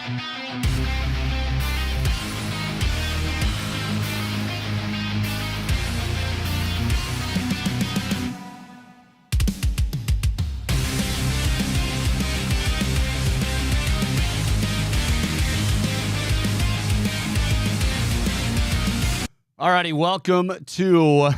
All righty, welcome to,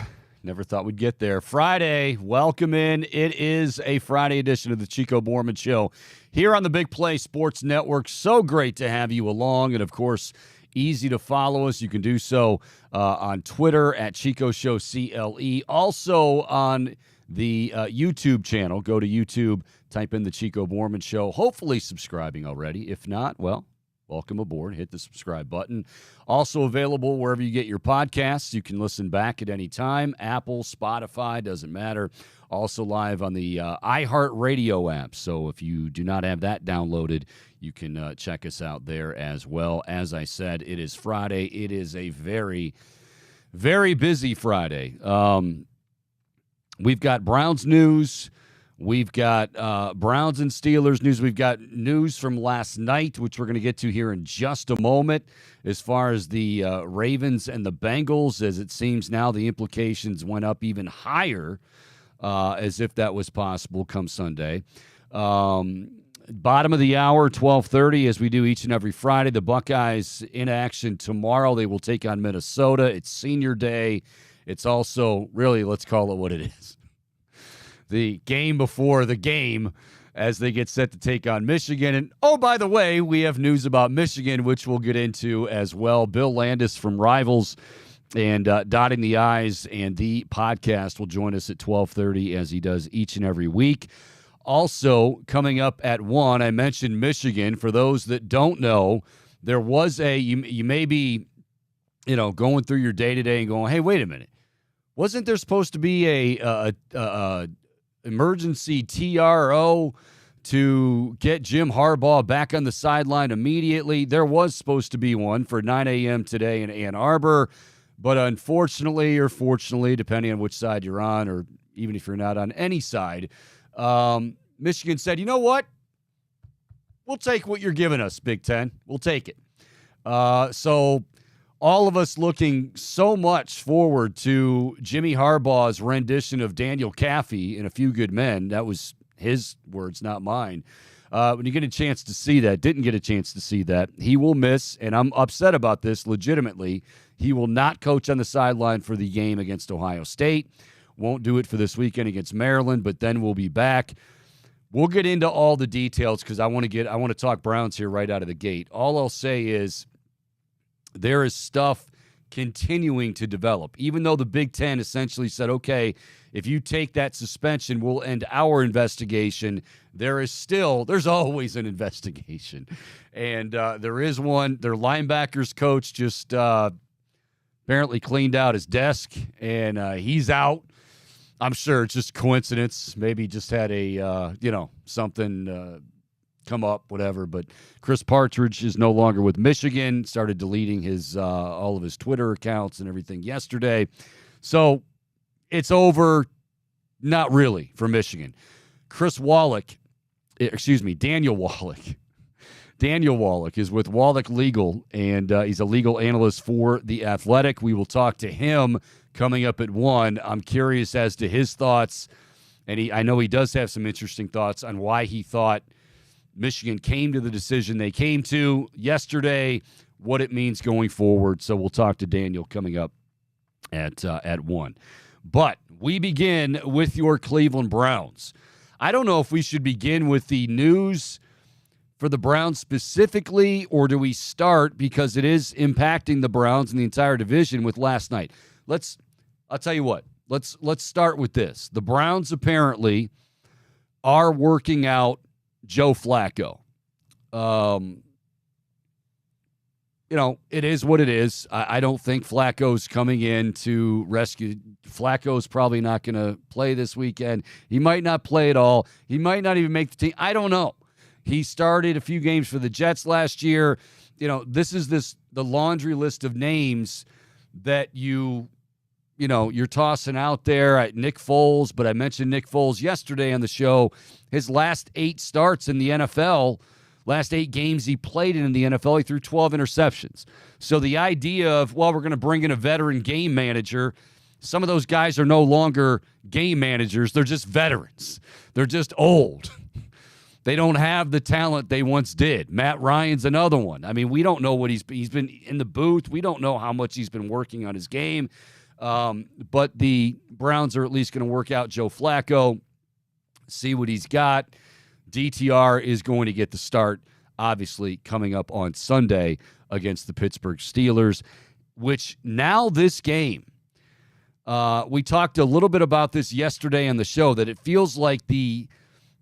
never thought we'd get there, Friday. Welcome in. It is a Friday edition of the Chico Borman Show here on the Big Play Sports Network. So great to have you along, and of course, easy to follow us. You can do so on Twitter at Chico Show CLE. Also on the YouTube channel. Go to YouTube, type in the Chico Borman Show. Hopefully subscribing already. If not, well, welcome aboard. Hit the subscribe button. Also available wherever you get your podcasts. You can listen back at any time. Apple, Spotify, doesn't matter. Also live on the iHeartRadio app. So if you do not have that downloaded, you can check us out there as well. As I said, it is Friday. It is a very, very busy Friday. We've got Browns news. We've got Browns and Steelers news. We've got news from last night, which we're going to get to here in just a moment, as far as the Ravens and the Bengals, as it seems now the implications went up even higher, as if that was possible come Sunday. Bottom of the hour, 12:30, as we do each and every Friday. The Buckeyes in action tomorrow. They will take on Minnesota. It's senior day. It's also, really, let's call it what it is, the game before the game, as they get set to take on Michigan. And, oh, by the way, we have news about Michigan, which we'll get into as well. Bill Landis from Rivals and Dotting the I's and the podcast will join us at 12:30, as he does each and every week. Also, coming up at 1, I mentioned Michigan. For those that don't know, there was you may be, going through your day-to-day and going, hey, wait a minute. Wasn't there supposed to be a emergency TRO to get Jim Harbaugh back on the sideline immediately? There was supposed to be one for 9 a.m. today in Ann Arbor, but unfortunately or fortunately, depending on which side you're on, or even if you're not on any side, Michigan said, you know what? We'll take what you're giving us, Big Ten. We'll take it. So all of us looking so much forward to Jimmy Harbaugh's rendition of Daniel Caffey in A Few Good Men. That was his words, not mine. When you get a chance to see that, didn't get a chance to see that, he will miss, and I'm upset about this legitimately, he will not coach on the sideline for the game against Ohio State. Won't do it for this weekend against Maryland, but then we'll be back. We'll get into all the details because I want to talk Browns here right out of the gate. All I'll say is there is stuff continuing to develop. Even though the Big Ten essentially said, okay, if you take that suspension, we'll end our investigation, there's always an investigation. And there is one. Their linebackers coach just apparently cleaned out his desk, and he's out. I'm sure it's just coincidence. Maybe just had a, something come up, whatever. But Chris Partridge is no longer with Michigan, started deleting his all of his Twitter accounts and everything yesterday. So it's over, not really, for Michigan. Daniel Wallach. Daniel Wallach is with Wallach Legal, and he's a legal analyst for The Athletic. We will talk to him coming up at 1. I'm curious as to his thoughts, and I know he does have some interesting thoughts on why he thought Michigan came to the decision they came to yesterday, what it means going forward. So we'll talk to Daniel coming up at 1. But we begin with your Cleveland Browns. I don't know if we should begin with the news for the Browns specifically, or do we start, because it is impacting the Browns and the entire division, with last night. I'll tell you what. Let's start with this. The Browns apparently are working out Joe Flacco. It is what it is. I don't think Flacco's coming in to rescue. Flacco's probably not going to play this weekend. He might not play at all. He might not even make the team. I don't know. He started a few games for the Jets last year. This is the laundry list of names that you're tossing out there. Nick Foles, but I mentioned Nick Foles yesterday on the show. His last 8 starts in the NFL, Last 8 games he played in the NFL, he threw 12 interceptions. So the idea of, well, we're going to bring in a veteran game manager, some of those guys are no longer game managers. They're just veterans. They're just old. They don't have the talent they once did. Matt Ryan's another one. I mean, we don't know what he's been in the booth. We don't know how much he's been working on his game. But the Browns are at least going to work out Joe Flacco, see what he's got. DTR is going to get the start, obviously, coming up on Sunday against the Pittsburgh Steelers, which now this game, we talked a little bit about this yesterday on the show, that it feels like the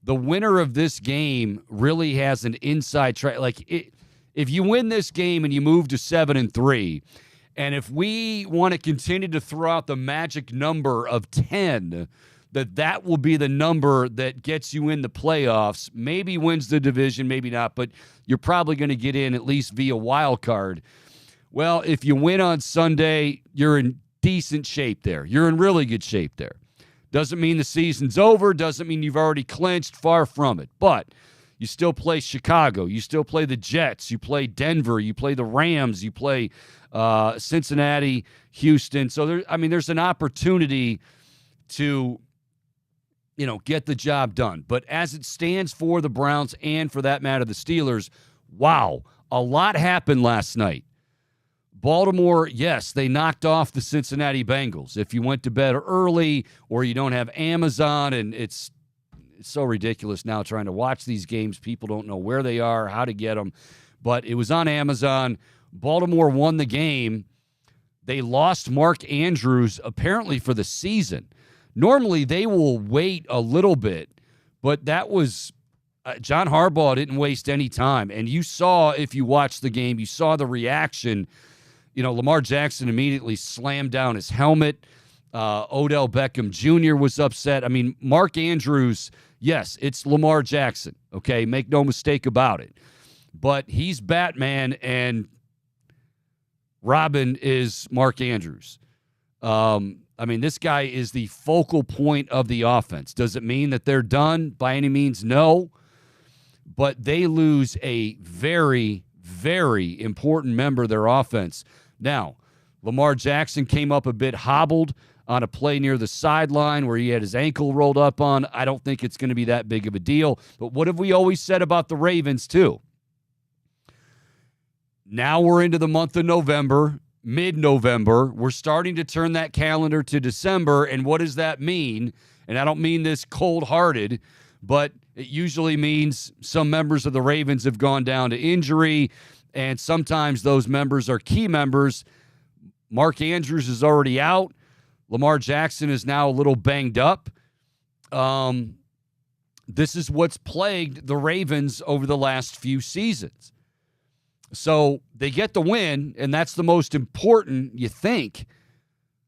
winner of this game really has an inside track. Like, if you win this game and you move to 7-3, and if we want to continue to throw out the magic number of 10, that will be the number that gets you in the playoffs, maybe wins the division, maybe not, but you're probably going to get in at least via wild card. Well, if you win on Sunday, you're in decent shape there. You're in really good shape there. Doesn't mean the season's over, doesn't mean you've already clinched, far from it. But you still play Chicago, you still play the Jets, you play Denver, you play the Rams, you play Cincinnati, Houston. So there's an opportunity to get the job done. But as it stands for the Browns and, for that matter, the Steelers, wow, a lot happened last night. Baltimore, yes, they knocked off the Cincinnati Bengals. If you went to bed early or you don't have Amazon, and it's so ridiculous now trying to watch these games. People don't know where they are, how to get them. But it was on Amazon. Baltimore won the game. They lost Mark Andrews, apparently for the season. Normally, they will wait a little bit, but that was John Harbaugh didn't waste any time. And you saw, if you watched the game, you saw the reaction. Lamar Jackson immediately slammed down his helmet. Odell Beckham Jr. was upset. I mean, Mark Andrews, yes, it's Lamar Jackson, okay? Make no mistake about it. But he's Batman, and Robin is Mark Andrews. This guy is the focal point of the offense. Does it mean that they're done? By any means, no. But they lose a very, very important member of their offense. Now, Lamar Jackson came up a bit hobbled on a play near the sideline where he had his ankle rolled up on. I don't think it's going to be that big of a deal. But what have we always said about the Ravens, too? Now we're into the month of November. Mid-November, we're starting to turn that calendar to December, and what does that mean? And I don't mean this cold-hearted, but it usually means some members of the Ravens have gone down to injury, and sometimes those members are key members. Mark Andrews is already out. Lamar Jackson is now a little banged up. This is what's plagued the Ravens over the last few seasons. So they get the win, and that's the most important, you think.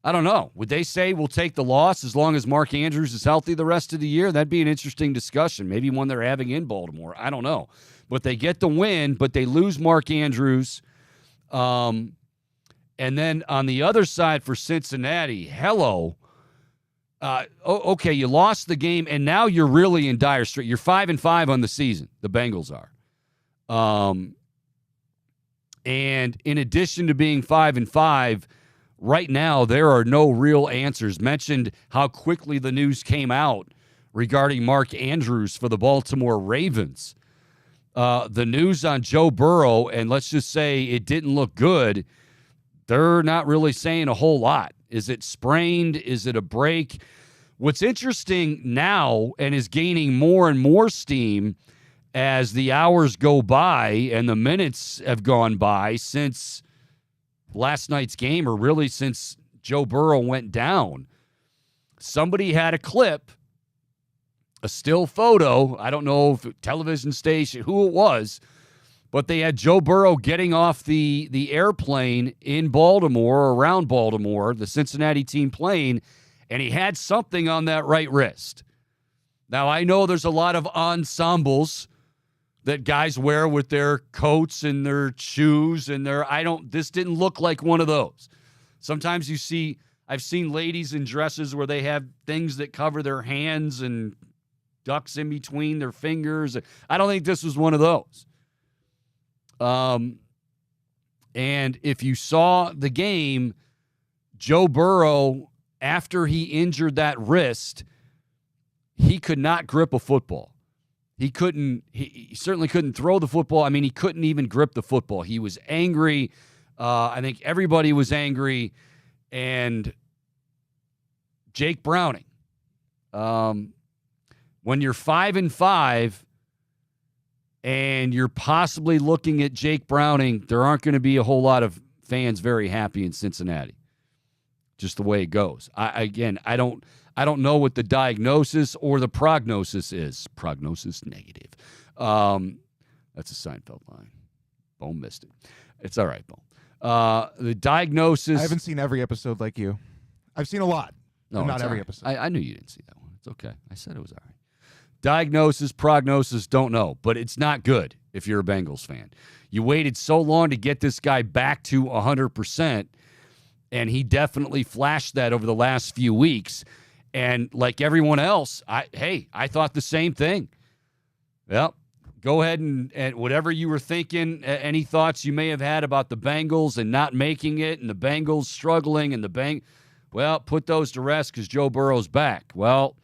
I don't know. Would they say we'll take the loss as long as Mark Andrews is healthy the rest of the year? That'd be an interesting discussion, maybe one they're having in Baltimore. I don't know. But they get the win, but they lose Mark Andrews. And then on the other side for Cincinnati, hello. Okay, you lost the game, and now you're really in dire straits. You're 5-5 on the season, the Bengals are. And in addition to being 5-5, right now there are no real answers. Mentioned how quickly the news came out regarding Mark Andrews for the Baltimore Ravens. The news on Joe Burrow, and let's just say it didn't look good, they're not really saying a whole lot. Is it sprained? Is it a break? What's interesting now, and is gaining more and more steam as the hours go by and the minutes have gone by since last night's game, or really since Joe Burrow went down, somebody had a clip, a still photo, I don't know if television station, who it was, but they had Joe Burrow getting off the airplane in Baltimore, or around Baltimore, the Cincinnati team plane, and he had something on that right wrist. Now, I know there's a lot of ensembles that guys wear with their coats and their shoes and this didn't look like one of those. Sometimes I've seen ladies in dresses where they have things that cover their hands and ducks in between their fingers. I don't think this was one of those. And if you saw the game, Joe Burrow, after he injured that wrist, he could not grip a football. He certainly couldn't throw the football. I mean, he couldn't even grip the football. He was angry. I think everybody was angry. And Jake Browning, when you're 5-5 and you're possibly looking at Jake Browning, there aren't going to be a whole lot of fans very happy in Cincinnati. Just the way it goes. I don't know what the diagnosis or the prognosis is. Prognosis negative. That's a Seinfeld line. Bone missed it. It's all right, Bone. The diagnosis. I haven't seen every episode like you. I've seen a lot. No, not every episode. I knew you didn't see that one. It's okay. I said it was all right. Diagnosis, prognosis, don't know. But it's not good if you're a Bengals fan. You waited so long to get this guy back to 100%, and he definitely flashed that over the last few weeks. And like everyone else, I thought the same thing. Well, go ahead and whatever you were thinking, any thoughts you may have had about the Bengals and not making it and the Bengals struggling and well, put those to rest because Joe Burrow's back. Well,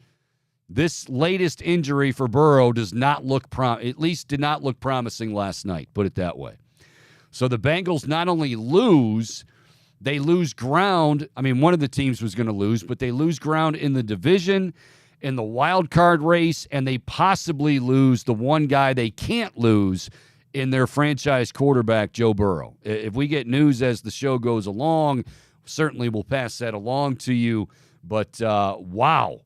this latest injury for Burrow does not look at least did not look promising last night, put it that way. So the Bengals not only lose, they lose ground. I mean, one of the teams was going to lose, but they lose ground in the division, in the wild card race, and they possibly lose the one guy they can't lose in their franchise quarterback, Joe Burrow. If we get news as the show goes along, certainly we'll pass that along to you. But, wow,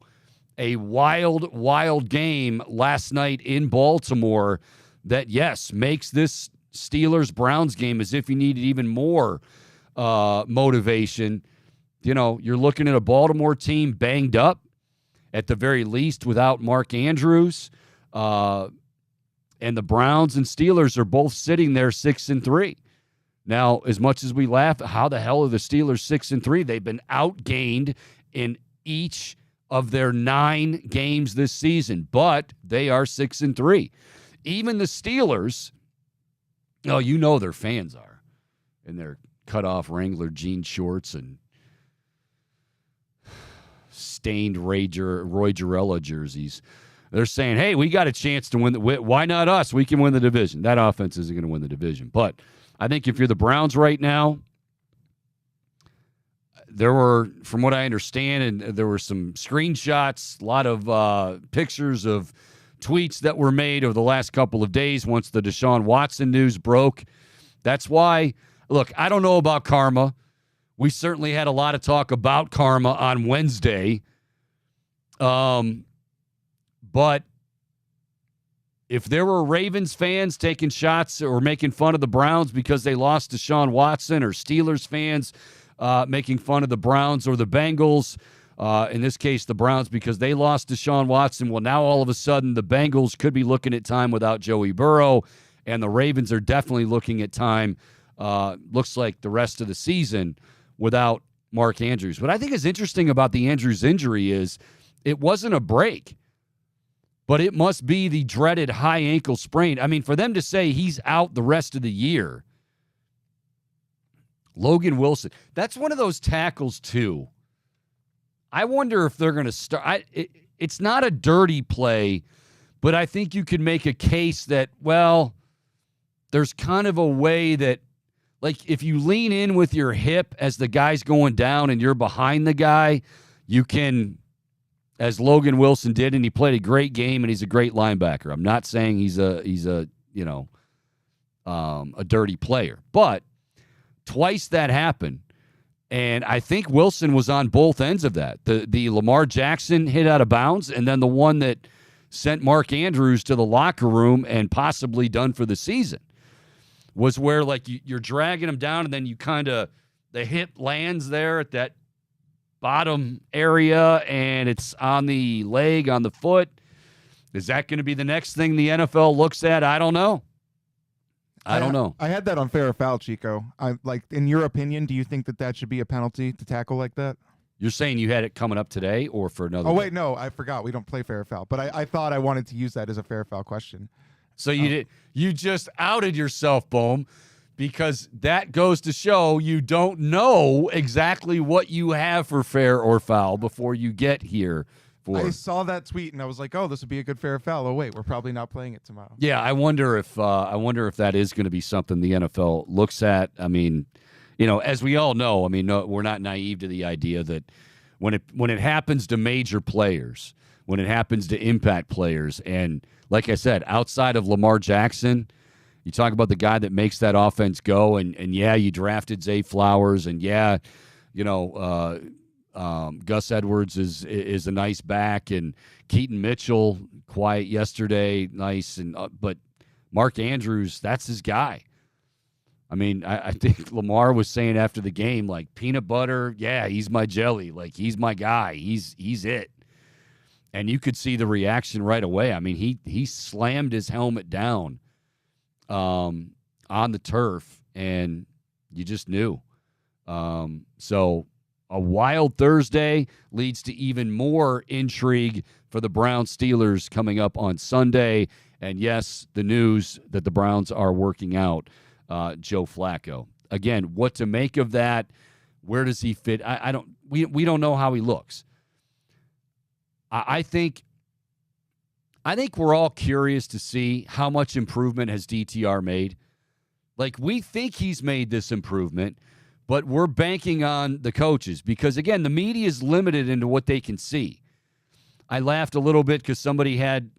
a wild, wild game last night in Baltimore that, yes, makes this Steelers-Browns game as if you needed even more motivation. You know, you're looking at a Baltimore team banged up, at the very least, without Mark Andrews. And the Browns and Steelers are both sitting there 6-3. Now, as much as we laugh, how the hell are the Steelers 6-3? They've been outgained in each of their 9 games this season, but they are 6-3. Even the Steelers, you know their fans are, and their cut-off Wrangler jean shorts and stained Roy Jarella jerseys. They're saying, hey, we got a chance to win. Why not us? We can win the division. That offense isn't going to win the division. But I think if you're the Browns right now, there were, from what I understand, and there were some screenshots, a lot of pictures of tweets that were made over the last couple of days once the Deshaun Watson news broke. That's why, look, I don't know about karma. We certainly had a lot of talk about karma on Wednesday. But if there were Ravens fans taking shots or making fun of the Browns because they lost Deshaun Watson, or Steelers fans making fun of the Browns or the Bengals, in this case the Browns because they lost Deshaun Watson, well, now all of a sudden the Bengals could be looking at time without Joey Burrow, and the Ravens are definitely looking at time, looks like the rest of the season, without Mark Andrews. What I think is interesting about the Andrews injury is it wasn't a break, but it must be the dreaded high ankle sprain. I mean, for them to say he's out the rest of the year. Logan Wilson, that's one of those tackles too. I wonder if they're going to start. It's not a dirty play, but I think you could make a case that, well, there's kind of a way that, like, if you lean in with your hip as the guy's going down and you're behind the guy, you can, as Logan Wilson did, and he played a great game and he's a great linebacker. I'm not saying he's a dirty player, but twice that happened. And I think Wilson was on both ends of that. The Lamar Jackson hit out of bounds, and then the one that sent Mark Andrews to the locker room and possibly done for the season was where, like, you're dragging him down, and then you kind of, the hip lands there at that bottom area, and it's on the leg, on the foot. Is that going to be the next thing the NFL looks at? I don't know. I don't know. I had that on fair or foul, Chico. In your opinion, do you think that should be a penalty to tackle like that? You're saying you had it coming up today or for another Oh, day? wait, no, I forgot. We don't play fair or foul. But I thought I wanted to use that as a fair or foul question. So you just outed yourself, Bohm, because that goes to show you don't know exactly what you have for fair or foul before you get here. I saw that tweet and I was like, "Oh, this would be a good fair foul." Oh wait, we're probably not playing it tomorrow. Yeah, I wonder if that is going to be something the NFL looks at. I mean, as we all know, I mean, no, we're not naive to the idea that when it happens to major players, when it happens to impact players, and like I said, outside of Lamar Jackson, you talk about the guy that makes that offense go, and yeah, you drafted Zay Flowers, and yeah, Gus Edwards is a nice back, and Keaton Mitchell, quiet yesterday, nice, and but Mark Andrews, that's his guy. I mean, I think Lamar was saying after the game, like, peanut butter, yeah, he's my jelly, like, he's my guy, he's it. And you could see the reaction right away. I mean, he slammed his helmet down on the turf, and you just knew. So a wild Thursday leads to even more intrigue for the Browns Steelers coming up on Sunday. And yes, the news that the Browns are working out Joe Flacco. Again, what to make of that? Where does he fit? We don't know how he looks. I think we're all curious to see how much improvement has DTR made. Like, we think he's made this improvement, but we're banking on the coaches because, again, the media is limited into what they can see. I laughed a little bit because somebody had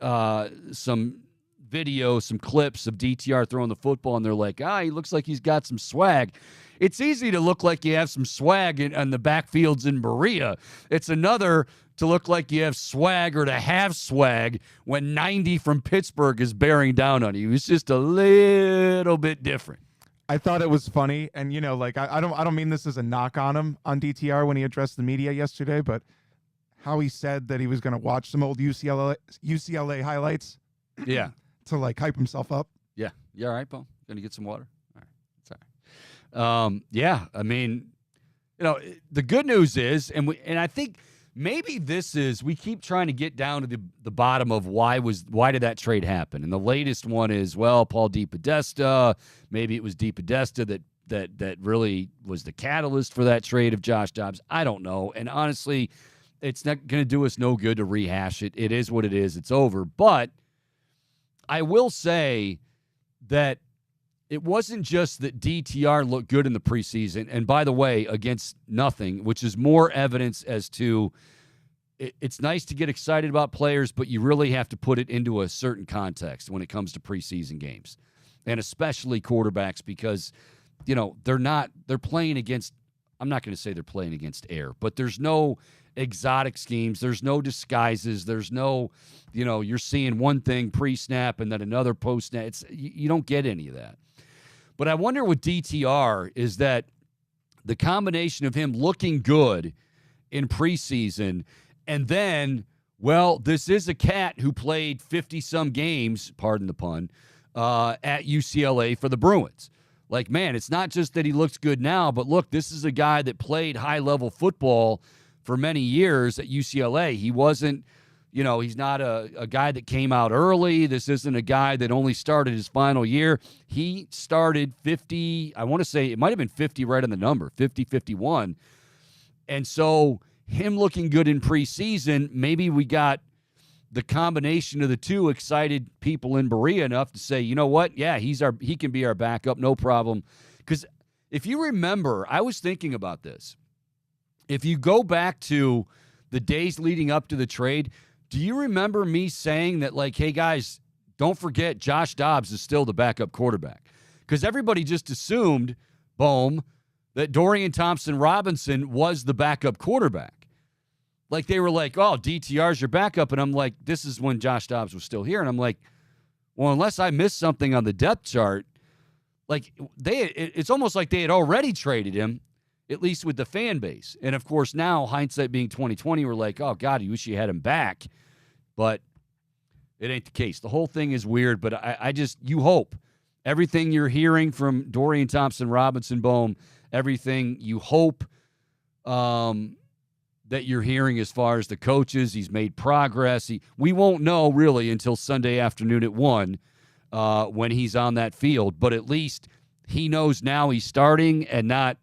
some video, some clips of DTR throwing the football, and they're like, he looks like he's got some swag. It's easy to look like you have some swag on the backfields in Berea. It's another to look like you have swag or to have swag when 90 from Pittsburgh is bearing down on you. It's just a little bit different. I thought it was funny, and I don't mean this as a knock on him on DTR when he addressed the media yesterday, but how he said that he was going to watch some old UCLA highlights. Yeah. To hype himself up. Yeah. You all right, Bo? Gonna get some water? All right. It's all right. Yeah. I mean, the good news is, and I think maybe we keep trying to get down to the bottom of why did that trade happen? And the latest one is, well, Paul DePodesta. Maybe it was DePodesta that really was the catalyst for that trade of Josh Dobbs. I don't know. And honestly, it's not going to do us no good to rehash it. It is what it is. It's over. But I will say that it wasn't just that DTR looked good in the preseason, and by the way, against nothing, which is more evidence as to it's nice to get excited about players, but you really have to put it into a certain context when it comes to preseason games, and especially quarterbacks because, they're playing against, I'm not going to say they're playing against air, but there's no exotic schemes. There's no disguises. There's no, you're seeing one thing pre-snap and then another post-snap. You don't get any of that. But I wonder with DTR is that the combination of him looking good in preseason and then, well, this is a cat who played 50-some games, pardon the pun, at UCLA for the Bruins. Like, man, it's not just that he looks good now, but look, this is a guy that played high-level football for many years at UCLA. He wasn't, he's not a guy that came out early. This isn't a guy that only started his final year. He started 50, I want to say it might have been 50 right on the number, 50, 51. And so him looking good in preseason, maybe we got the combination of the two excited people in Berea enough to say, you know what? Yeah, he can be our backup, no problem. Because if you remember, I was thinking about this. If you go back to the days leading up to the trade, do you remember me saying that, hey, guys, don't forget Josh Dobbs is still the backup quarterback? Because everybody just assumed, boom, that Dorian Thompson-Robinson was the backup quarterback. They were like, oh, DTR's your backup. And I'm like, this is when Josh Dobbs was still here. And I'm like, well, unless I missed something on the depth chart, it's almost like they had already traded him, at least with the fan base. And, of course, now, hindsight being 2020, we're like, oh, God, you wish you had him back. But it ain't the case. The whole thing is weird, but you hope. Everything you're hearing from Dorian Thompson-Robinson, Bohm, everything you hope that that you're hearing as far as the coaches. He's made progress. We won't know really until Sunday afternoon at 1 when he's on that field, but at least he knows now he's starting and not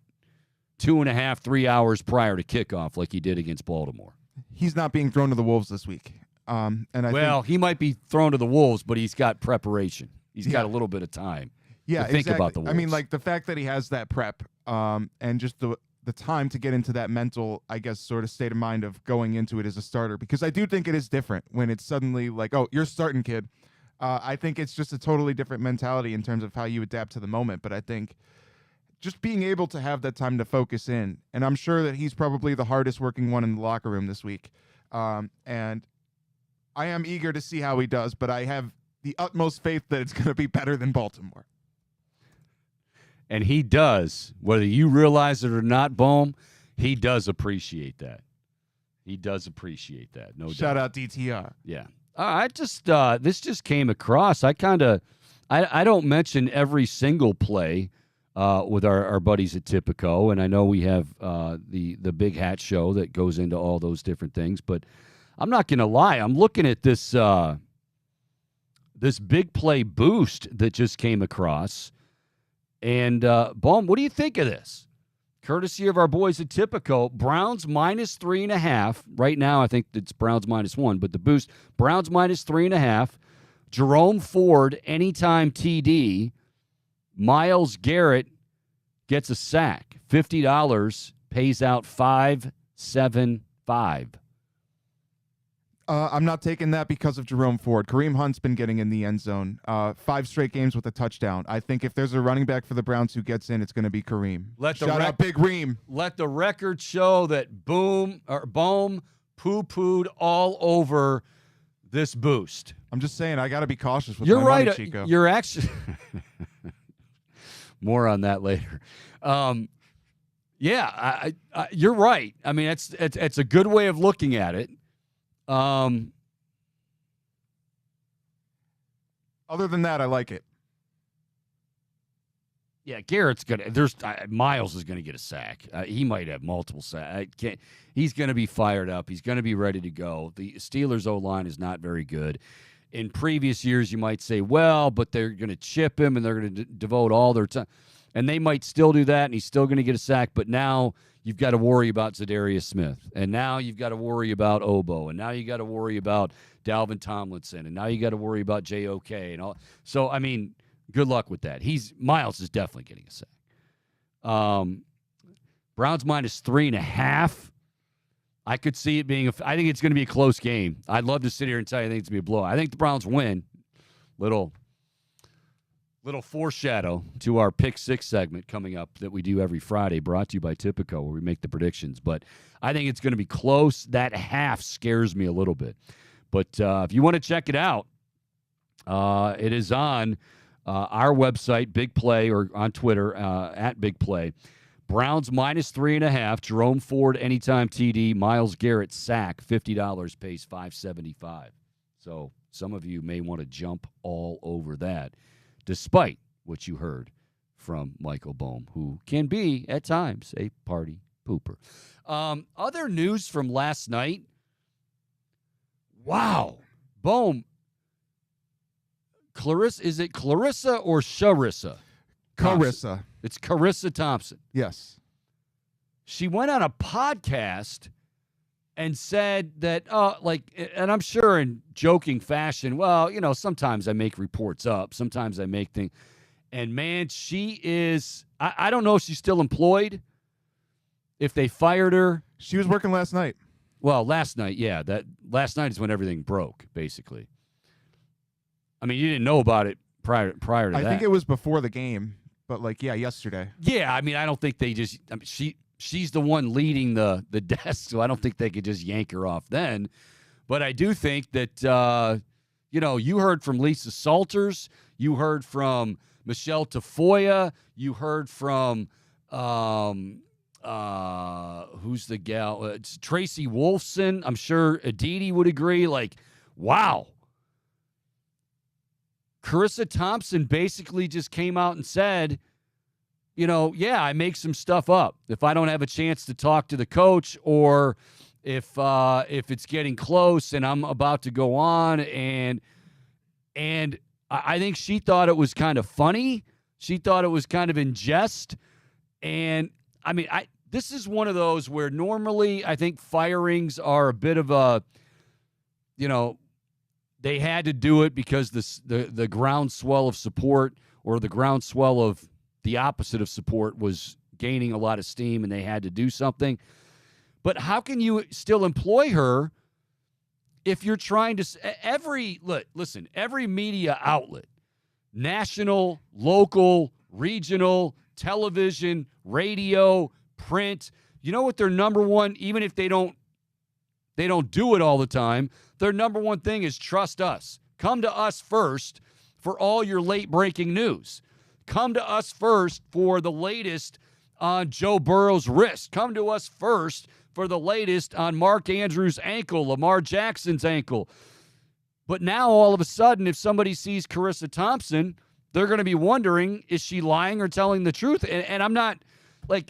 2.5, 3 hours prior to kickoff like he did against Baltimore. He's not being thrown to the Wolves this week. And I think he might be thrown to the Wolves, but he's got preparation. He's got a little bit of time to think about the Wolves. I mean, like the fact that he has that prep and just the time to get into that mental, I guess, sort of state of mind of going into it as a starter, because I do think it is different when it's suddenly like, oh, you're starting, kid. I think it's just a totally different mentality in terms of how you adapt to the moment. But I think just being able to have that time to focus in, and I'm sure that he's probably the hardest working one in the locker room this week. And I am eager to see how he does, but I have the utmost faith that it's going to be better than Baltimore. And he does, whether you realize it or not, Bohm, he does appreciate that. He does appreciate that, no doubt. Shout out DTR. Yeah. I just this just came across. I don't mention every single play with our buddies at Tipico, and I know we have the Big Hat Show that goes into all those different things, but I'm not going to lie. I'm looking at this this big play boost that just came across. And, Bohm, what do you think of this? Courtesy of our boys at Tipico, Browns minus 3.5. Right now, I think it's Browns minus 1, but the boost, Browns minus 3.5. Jerome Ford, anytime TD. Myles Garrett gets a sack. $50, pays out $5.75. I'm not taking that because of Jerome Ford. Kareem Hunt's been getting in the end zone. 5 straight games with a touchdown. I think if there's a running back for the Browns who gets in, it's going to be Kareem. Shout out Big Reem. Let the record show that Bohm poo-pooed all over this boost. I'm just saying, I got to be cautious with my money, Chico. You're actually more on that later. Yeah, you're right. I mean, it's a good way of looking at it. Other than that, I like it. Yeah, Garrett's gonna. Miles is gonna get a sack. He might have multiple sacks. He's gonna be fired up. He's gonna be ready to go. The Steelers' O-line is not very good. In previous years, you might say, well, but they're gonna chip him and they're gonna devote all their time, and they might still do that, and he's still gonna get a sack. But now you've got to worry about Zadarius Smith, and now you've got to worry about Obo, and now you got to worry about Dalvin Tomlinson, and now you got to worry about JOK and all. So, I mean, good luck with that. Miles is definitely getting a sack. Browns minus 3.5. I could see it being I think it's going to be a close game. I'd love to sit here and tell you I think it's going to be a blowout. I think the Browns win. Little foreshadow to our Pick 6 segment coming up that we do every Friday, brought to you by Tipico, where we make the predictions. But I think it's going to be close. That half scares me a little bit. But if you want to check it out, it is on our website, Big Play, or on Twitter, at Big Play. Browns minus 3.5. Jerome Ford, anytime TD. Myles Garrett, sack, $50, pays $5.75. So some of you may want to jump all over that, despite what you heard from Michael Bohm, who can be, at times, a party pooper. Other news from last night. Wow. Bohm. Is it Clarissa or Sharissa? Carissa. It's Carissa Thompson. Yes. She went on a podcast and said that, and I'm sure in joking fashion, well, sometimes I make reports up. Sometimes I make things. And, man, she is, I don't know if she's still employed, if they fired her. She was working last night. Well, last night, yeah. Last night is when everything broke, basically. I mean, you didn't know about it prior to that. I think it was before the game, but, yesterday. Yeah, I mean, I don't think they just she's the one leading the desk, so I don't think they could just yank her off then. But I do think that, you heard from Lisa Salters. You heard from Michelle Tafoya. You heard from, who's the gal? It's Tracy Wolfson. I'm sure Aditi would agree. Wow. Carissa Thompson basically just came out and said, I make some stuff up. If I don't have a chance to talk to the coach or if it's getting close and I'm about to go on, and I think she thought it was kind of funny. She thought it was kind of in jest. And I mean, this is one of those where normally I think firings are a bit of a, they had to do it because the groundswell of support, or the groundswell of the opposite of support, was gaining a lot of steam and they had to do something. But how can you still employ her if you're trying to every media outlet, national, local, regional, television, radio, print, you know what their number one, even if they don't do it all the time, their number one thing is trust us. Come to us first for all your late breaking news. Come to us first for the latest on Joe Burrow's wrist. Come to us first for the latest on Mark Andrews' ankle, Lamar Jackson's ankle. But now all of a sudden, if somebody sees Carissa Thompson, they're going to be wondering, is she lying or telling the truth? And I'm not,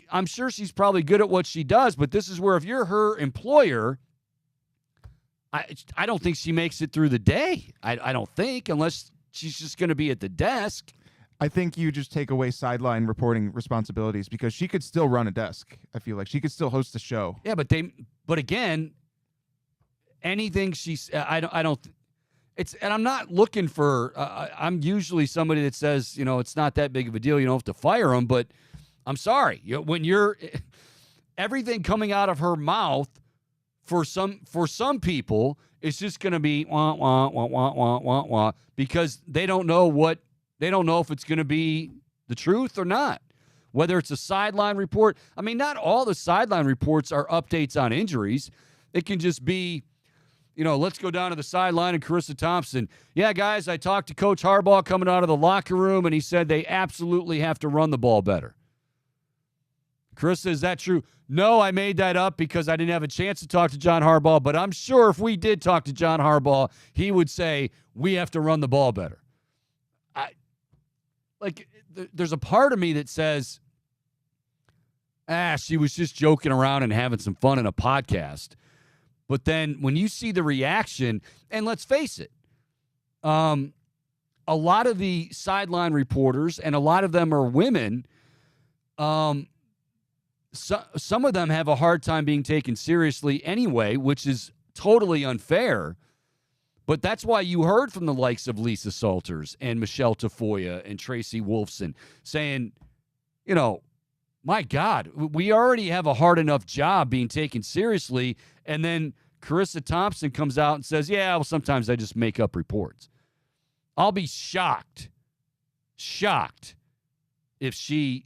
I'm sure she's probably good at what she does, but this is where if you're her employer, I don't think she makes it through the day. I don't think, unless she's just going to be at the desk. I think you just take away sideline reporting responsibilities, because she could still run a desk. I feel like she could still host a show. Yeah, but again, anything and I'm not looking for, I'm usually somebody that says, it's not that big of a deal. You don't have to fire them, but I'm sorry. When everything coming out of her mouth for some people, it's just going to be wah, wah, wah, wah, wah, wah, wah, because they don't know if it's going to be the truth or not. Whether it's a sideline report. I mean, not all the sideline reports are updates on injuries. It can just be, let's go down to the sideline and Carissa Thompson. Yeah, guys, I talked to Coach Harbaugh coming out of the locker room, and he said they absolutely have to run the ball better. Carissa, is that true? No, I made that up because I didn't have a chance to talk to John Harbaugh, but I'm sure if we did talk to John Harbaugh, he would say we have to run the ball better. There's a part of me that says, she was just joking around and having some fun in a podcast. But then when you see the reaction, and let's face it, a lot of the sideline reporters, and a lot of them are women, some of them have a hard time being taken seriously anyway, which is totally unfair. But that's why you heard from the likes of Lisa Salters and Michelle Tafoya and Tracy Wolfson saying, my God, we already have a hard enough job being taken seriously. And then Carissa Thompson comes out and says, yeah, well, sometimes I just make up reports. I'll be shocked if she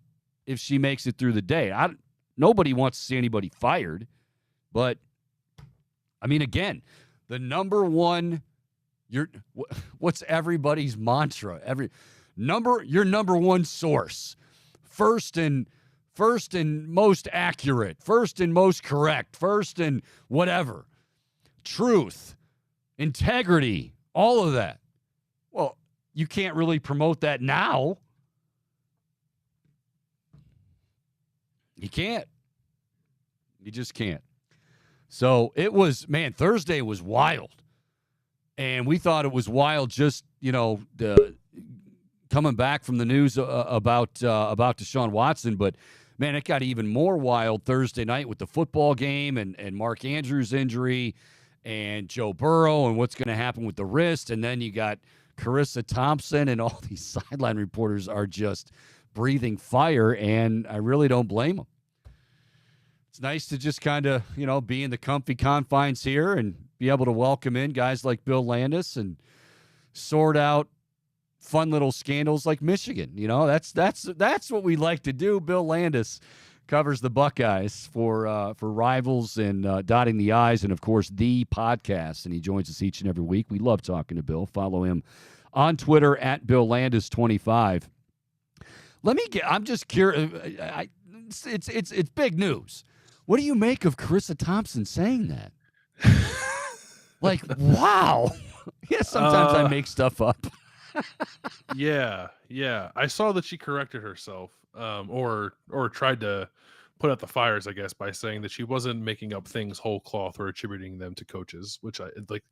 makes it through the day. Nobody wants to see anybody fired. But, I mean, again, the number one, what's everybody's mantra? Your number one source, first and most accurate, first and most correct, first and whatever, truth, integrity, all of that. Well, you can't really promote that now. You can't. You just can't. So it was, Thursday was wild. And we thought it was wild just, coming back from the news about Deshaun Watson. But, man, it got even more wild Thursday night with the football game and Mark Andrews' injury and Joe Burrow and what's going to happen with the wrist. And then you got Carissa Thompson, and all these sideline reporters are just breathing fire, and I really don't blame them. It's nice to just kind of, be in the comfy confines here and be able to welcome in guys like Bill Landis and sort out fun little scandals like Michigan. That's what we like to do. Bill Landis covers the Buckeyes for Rivals and Dotting the I's, and of course the podcast, and he joins us each and every week. We love talking to Bill. Follow him on Twitter at Bill Landis25. I'm just curious. It's big news. What do you make of Carissa Thompson saying that? Wow. Yeah, sometimes I make stuff up. Yeah. I saw that she corrected herself, or tried to put out the fires, I guess, by saying that she wasn't making up things whole cloth or attributing them to coaches, which I like.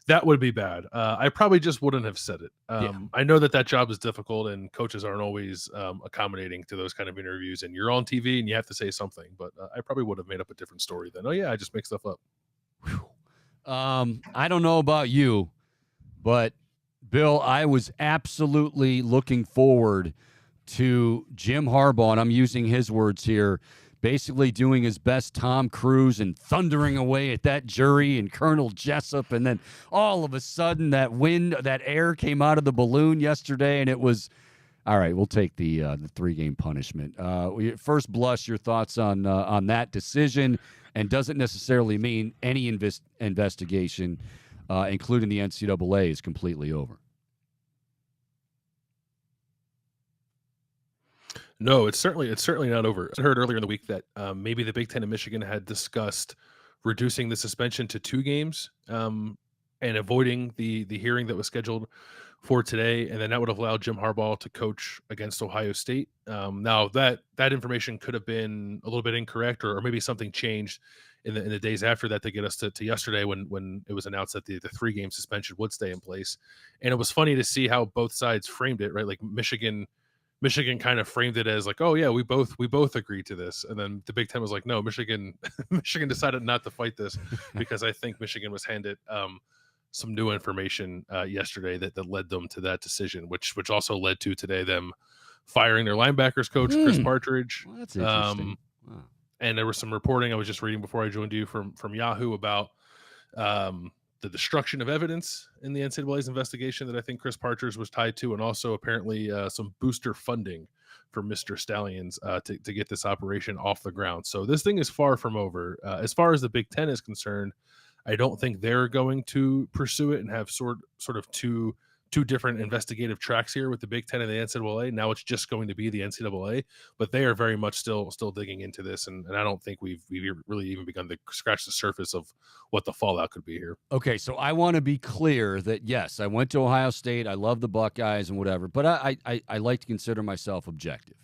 That would be bad. I probably just wouldn't have said it. Yeah. I know that job is difficult and coaches aren't always accommodating to those kind of interviews, and you're on TV and you have to say something, but I probably would have made up a different story than, oh yeah, I just make stuff up. I don't know about you, but Bill, I was absolutely looking forward to Jim Harbaugh, and I'm using his words here, basically doing his best Tom Cruise and thundering away at that jury and Colonel Jessup, and then all of a sudden that air came out of the balloon yesterday, and it was all right. We'll take the 3-game punishment. First blush, your thoughts on that decision, and does it necessarily mean any investigation, including the NCAA, is completely over? No, it's certainly not over. I heard earlier in the week that maybe the Big Ten and Michigan had discussed reducing the suspension to 2 games and avoiding the hearing that was scheduled for today, and then that would have allowed Jim Harbaugh to coach against Ohio State. Now that information could have been a little bit incorrect, or maybe something changed in the days after that to get us to yesterday when it was announced that the 3-game suspension would stay in place. And it was funny to see how both sides framed it, right? Like Michigan kind of framed it as like, oh yeah, we both agreed to this, and then the Big Ten was like, no, Michigan decided not to fight this because I think Michigan was handed some new information yesterday that led them to that decision, which also led to today them firing their linebackers coach Chris Partridge. Well, that's interesting. Wow. And there was some reporting I was just reading before I joined you from Yahoo about the destruction of evidence in the NCAA's investigation that I think Chris Partridge was tied to, and also apparently some booster funding for Mr. Stallions to get this operation off the ground. So this thing is far from over. As far as the Big Ten is concerned, I don't think they're going to pursue it and have sort of two different investigative tracks here with the Big Ten and the NCAA. Now it's just going to be the NCAA, but they are very much still digging into this, and I don't think we've really even begun to scratch the surface of what the fallout could be here. Okay, so I want to be clear that yes, I went to Ohio State. I love the Buckeyes and whatever, but I like to consider myself objective.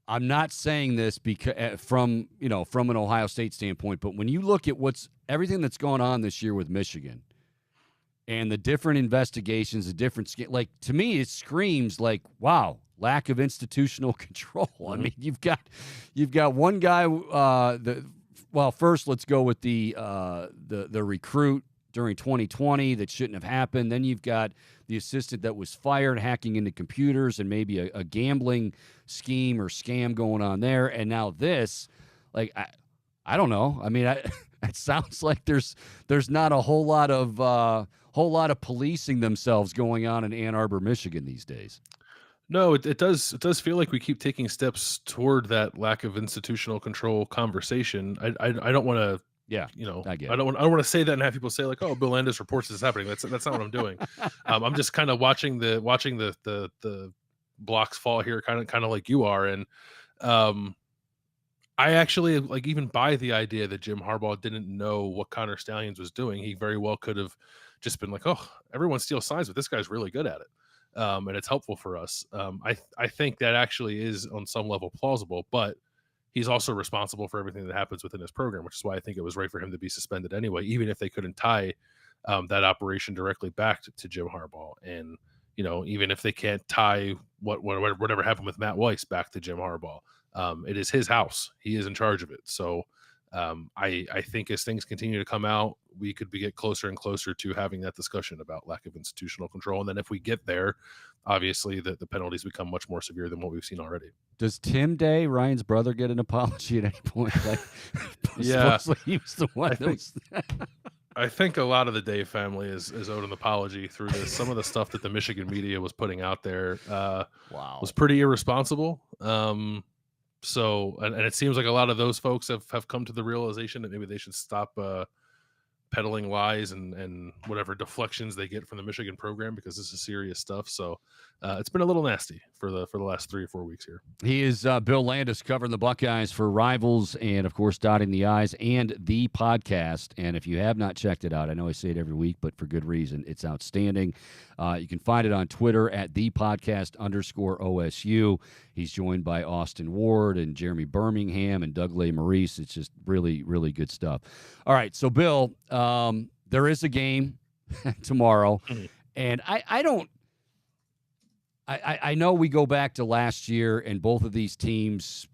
I'm not saying this because from an Ohio State standpoint, but when you look at everything that's going on this year with Michigan and the different investigations, the different like, to me, it screams like, wow, lack of institutional control. I mean, you've got one guy. First, let's go with the recruit during 2020 that shouldn't have happened. Then you've got the assistant that was fired, hacking into computers, and maybe a gambling scheme or scam going on there. And now this, like, I don't know. I mean, it sounds like there's not a whole lot of policing themselves going on in Ann Arbor, Michigan these days. No, it does feel like we keep taking steps toward that lack of institutional control conversation. I don't want to. Yeah, I don't want to say that and have people say like, "Oh, Bill Landis reports this is happening." That's not what I'm doing. I'm just kind of watching the blocks fall here, kind of like you are, and I actually like even buy the idea that Jim Harbaugh didn't know what Connor Stallions was doing. He very well could have just been like, "Oh, everyone steals signs, but this guy's really good at it, and it's helpful for us." I think that actually is on some level plausible, but he's also responsible for everything that happens within his program, which is why I think it was right for him to be suspended anyway, even if they couldn't tie that operation directly back to Jim Harbaugh. And, even if they can't tie whatever happened with Matt Weiss back to Jim Harbaugh, it is his house. He is in charge of it. So I think as things continue to come out, we could get closer and closer to having that discussion about lack of institutional control. And then if we get there, obviously the penalties become much more severe than what we've seen already. Does Tim Day, Ryan's brother, get an apology at any point? Like, yeah, he was the one. I think a lot of the Day family is owed an apology through this. Some of the stuff that the Michigan media was putting out there was pretty irresponsible. So, and it seems like a lot of those folks have come to the realization that maybe they should stop peddling lies and whatever deflections they get from the Michigan program, because this is serious stuff. So it's been a little nasty for the last 3 or 4 weeks here. He is Bill Landis covering the Buckeyes for Rivals and, of course, Dotting the I's and the podcast. And if you have not checked it out, I know I say it every week, but for good reason, it's outstanding. You can find it on Twitter at @thepodcast_OSU. He's joined by Austin Ward and Jeremy Birmingham and Doug Maurice. It's just really, really good stuff. All right, so, Bill, there is a game tomorrow, and I know we go back to last year, and both of these teams,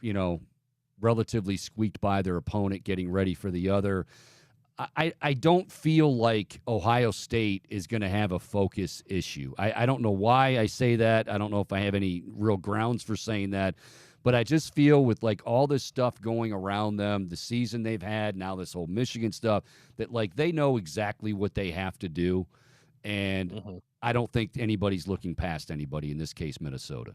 relatively squeaked by their opponent getting ready for the other. I don't feel like Ohio State is going to have a focus issue. I don't know why I say that. I don't know if I have any real grounds for saying that. But I just feel with, like, all this stuff going around them, the season they've had, now this whole Michigan stuff, that, like, they know exactly what they have to do. And I don't think anybody's looking past anybody, in this case, Minnesota.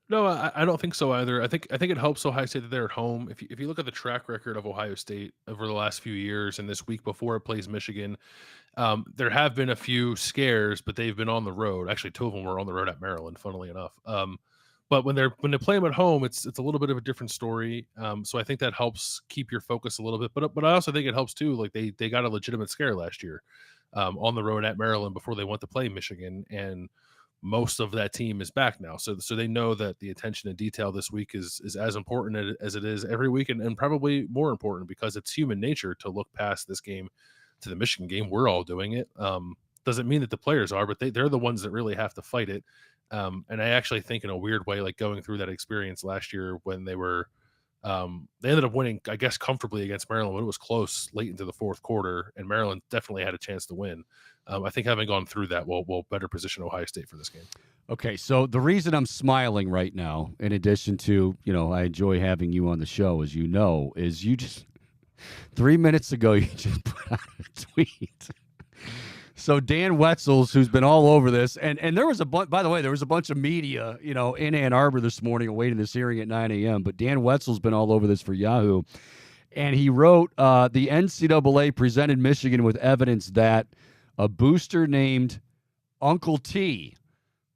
No, I don't think so either. I think it helps Ohio State that they're at home. If you look at the track record of Ohio State over the last few years, and this week before it plays Michigan, there have been a few scares, but they've been on the road. Actually, 2 of them were on the road at Maryland, funnily enough. But when they play them at home, it's a little bit of a different story. So I think that helps keep your focus a little bit. But I also think it helps too. Like they got a legitimate scare last year on the road at Maryland before they went to play Michigan, and most of that team is back now. So they know that the attention to detail this week is as important as it is every week, and probably more important, because it's human nature to look past this game to the Michigan game. We're all doing it. Doesn't mean that the players are, but they're the ones that really have to fight it. And I actually think, in a weird way, like going through that experience last year when they ended up winning, I guess, comfortably against Maryland, when it was close late into the fourth quarter, and Maryland definitely had a chance to win. I think having gone through that will better position Ohio State for this game. Okay, so the reason I'm smiling right now, in addition to, I enjoy having you on the show, as you know, is you just 3 minutes ago, you just put out a tweet. So Dan Wetzel's, who's been all over this, and there was by the way, there was a bunch of media, in Ann Arbor this morning awaiting this hearing at 9 a.m., but Dan Wetzel's been all over this for Yahoo. And he wrote, the NCAA presented Michigan with evidence that a booster named Uncle T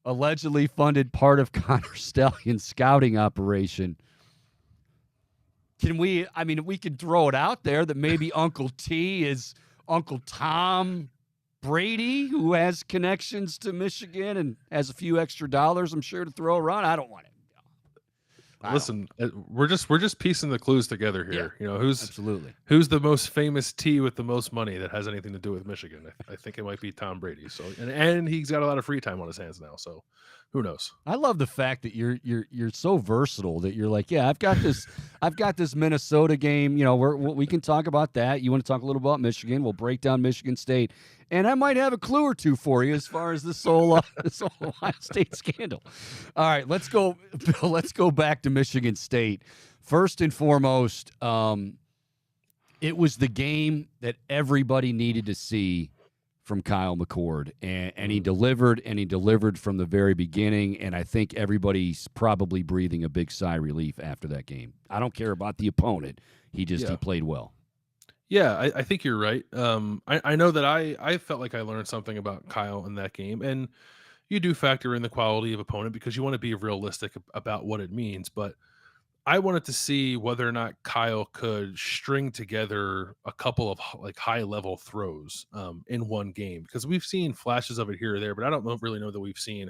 allegedly funded part of Connor Stallion's scouting operation. We could throw it out there that maybe Uncle T is Uncle Tom Brady, who has connections to Michigan and has a few extra dollars, I'm sure, to throw around. I don't want it. Listen, we're just piecing the clues together here. Yeah, absolutely. Who's the most famous T with the most money that has anything to do with Michigan? I think it might be Tom Brady. So, and he's got a lot of free time on his hands now. So, who knows? I love the fact that you're so versatile that you're like, yeah, I've got this Minnesota game. We can talk about that. You want to talk a little about Michigan? We'll break down Michigan State, and I might have a clue or two for you as far as this whole Ohio State scandal. All right, let's go, Bill. Let's go back to Michigan State. First and foremost, it was the game that everybody needed to see from Kyle McCord, and he delivered from the very beginning, and I think everybody's probably breathing a big sigh of relief after that game. I don't care about the opponent. He played well. Yeah, I think you're right. I know that I felt like I learned something about Kyle in that game, and you do factor in the quality of opponent because you want to be realistic about what it means, but I wanted to see whether or not Kyle could string together a couple of like high level throws in one game, because we've seen flashes of it here or there, but I don't really know that we've seen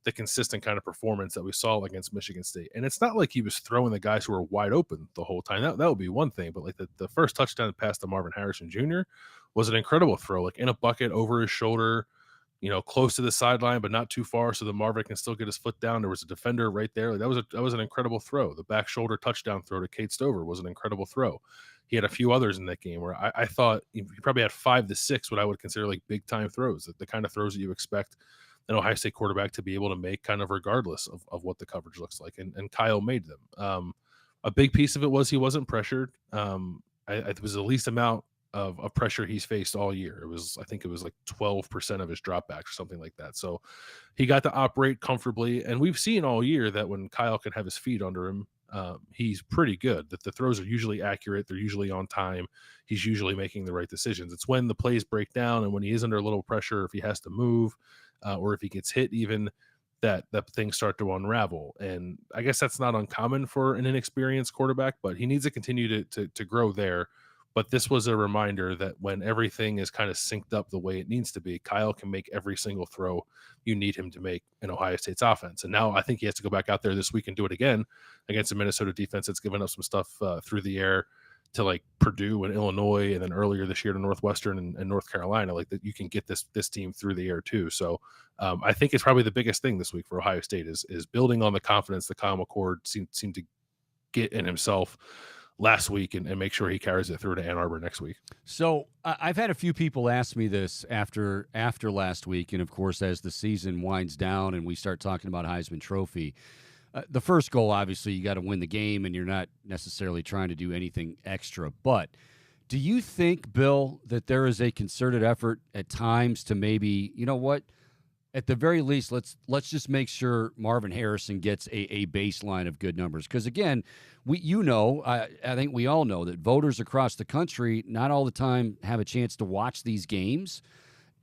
the consistent kind of performance that we saw against Michigan State. And it's not like he was throwing the guys who were wide open the whole time. That would be one thing, but like the first touchdown pass to Marvin Harrison Jr. was an incredible throw, like in a bucket over his shoulder, close to the sideline, but not too far, so that Marvin can still get his foot down. There was a defender right there. That was an incredible throw. The back shoulder touchdown throw to Kate Stover was an incredible throw. He had a few others in that game where I thought he probably had 5 to 6 what I would consider like big time throws, the kind of throws that you expect an Ohio State quarterback to be able to make kind of regardless of what the coverage looks like. And Kyle made them. A big piece of it was he wasn't pressured. It was the least amount of pressure he's faced all year. I think it was like 12% of his dropbacks or something like that. So he got to operate comfortably. And we've seen all year that when Kyle can have his feet under him, he's pretty good. That the throws are usually accurate, they're usually on time. He's usually making the right decisions. It's when the plays break down and when he is under a little pressure, if he has to move, or if he gets hit, even that things start to unravel. And I guess that's not uncommon for an inexperienced quarterback, but he needs to continue to grow there. But this was a reminder that when everything is kind of synced up the way it needs to be, Kyle can make every single throw you need him to make in Ohio State's offense. And now I think he has to go back out there this week and do it again against a Minnesota defense that's given up some stuff through the air to like Purdue and Illinois, and then earlier this year to Northwestern and North Carolina. Like that, you can get this team through the air too. So I think it's probably the biggest thing this week for Ohio State is building on the confidence that Kyle McCord seemed to get in himself last week and make sure he carries it through to Ann Arbor next week. So I've had a few people ask me this after last week, and of course as the season winds down and we start talking about Heisman Trophy, the first goal, obviously, you got to win the game, and you're not necessarily trying to do anything extra. But do you think, Bill, that there is a concerted effort at times to maybe, you know what, at the very least, let's just make sure Marvin Harrison gets a baseline of good numbers? Because again, I think we all know that voters across the country not all the time have a chance to watch these games.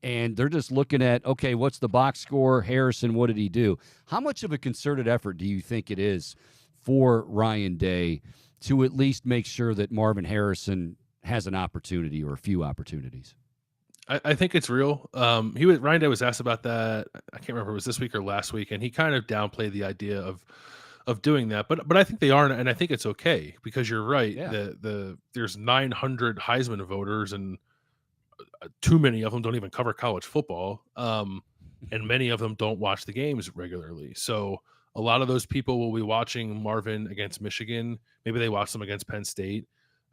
And they're just looking at, okay, what's the box score? Harrison, what did he do? How much of a concerted effort do you think it is for Ryan Day to at least make sure that Marvin Harrison has an opportunity or a few opportunities? I think it's real. Ryan Day was asked about that. I can't remember if it was this week or last week, and he kind of downplayed the idea of doing that. But I think they are, and I think it's okay because you're right. Yeah. There's 900 Heisman voters, and too many of them don't even cover college football, and many of them don't watch the games regularly. So a lot of those people will be watching Marvin against Michigan. Maybe they watch them against Penn State,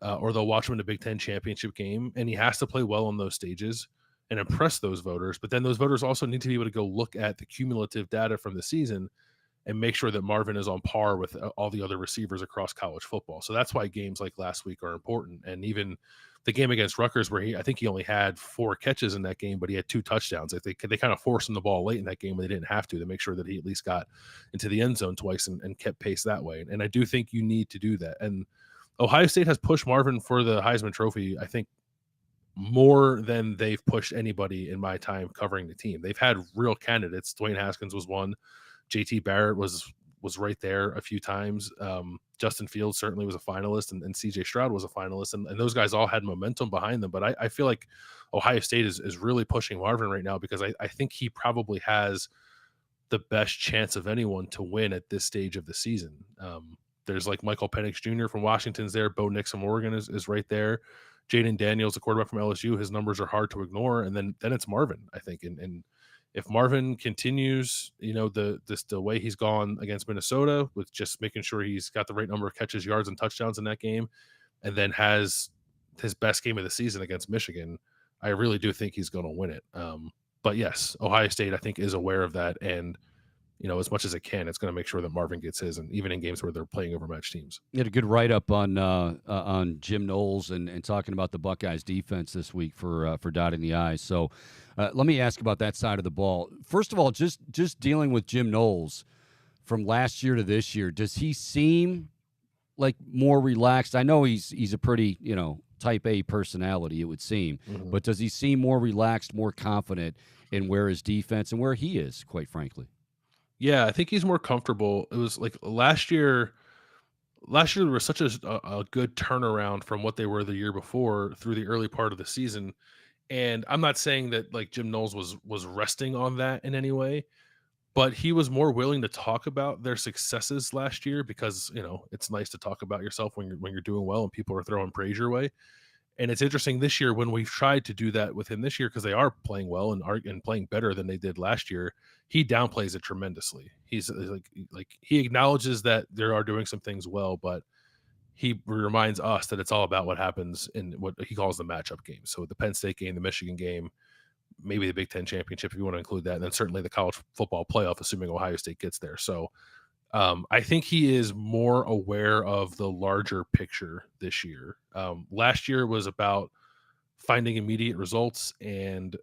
or they'll watch him in the Big Ten championship game. And he has to play well on those stages and impress those voters. But then those voters also need to be able to go look at the cumulative data from the season and make sure that Marvin is on par with all the other receivers across college football. So that's why games like last week are important. And even the game against Rutgers, where I think he only had 4 catches in that game, but he had 2 touchdowns. I think they kind of forced him the ball late in that game, but they didn't have to make sure that he at least got into the end zone twice and kept pace that way. And I do think you need to do that. And Ohio State has pushed Marvin for the Heisman Trophy, I think, more than they've pushed anybody in my time covering the team. They've had real candidates. Dwayne Haskins was one. JT Barrett was right there a few times. Justin Fields certainly was a finalist, and CJ Stroud was a finalist, and those guys all had momentum behind them. But I feel like Ohio State is really pushing Marvin right now because I think he probably has the best chance of anyone to win at this stage of the season. There's like Michael Penix Jr. from Washington's there. Bo Nix from Oregon is right there. Jaden Daniels, the quarterback from LSU, his numbers are hard to ignore. And then it's Marvin, I think. And if Marvin continues, the way he's gone against Minnesota with just making sure he's got the right number of catches, yards, and touchdowns in that game, and then has his best game of the season against Michigan, I really do think he's going to win it. But yes, Ohio State, I think, is aware of that. And, as much as it can, it's going to make sure that Marvin gets his, and even in games where they're playing overmatched teams. You had a good write-up on Jim Knowles and talking about the Buckeyes defense this week for dotting the I's. So let me ask about that side of the ball. First of all, just dealing with Jim Knowles from last year to this year, does he seem like more relaxed? I know he's a pretty, type A personality, it would seem. Mm-hmm. But does he seem more relaxed, more confident in where his defense and where he is, quite frankly? Yeah, I think he's more comfortable. It was like last year there was such a good turnaround from what they were the year before through the early part of the season. And I'm not saying that like Jim Knowles was resting on that in any way, but he was more willing to talk about their successes last year because, it's nice to talk about yourself when you're doing well and people are throwing praise your way. And it's interesting this year when we've tried to do that with him this year because they are playing well and playing better than they did last year. He downplays it tremendously. He's like he acknowledges that they are doing some things well, but he reminds us that it's all about what happens in what he calls the matchup game. So the Penn State game, the Michigan game, maybe the Big Ten championship if you want to include that, and then certainly the college football playoff, assuming Ohio State gets there. So I think he is more aware of the larger picture this year. Last year was about finding immediate results and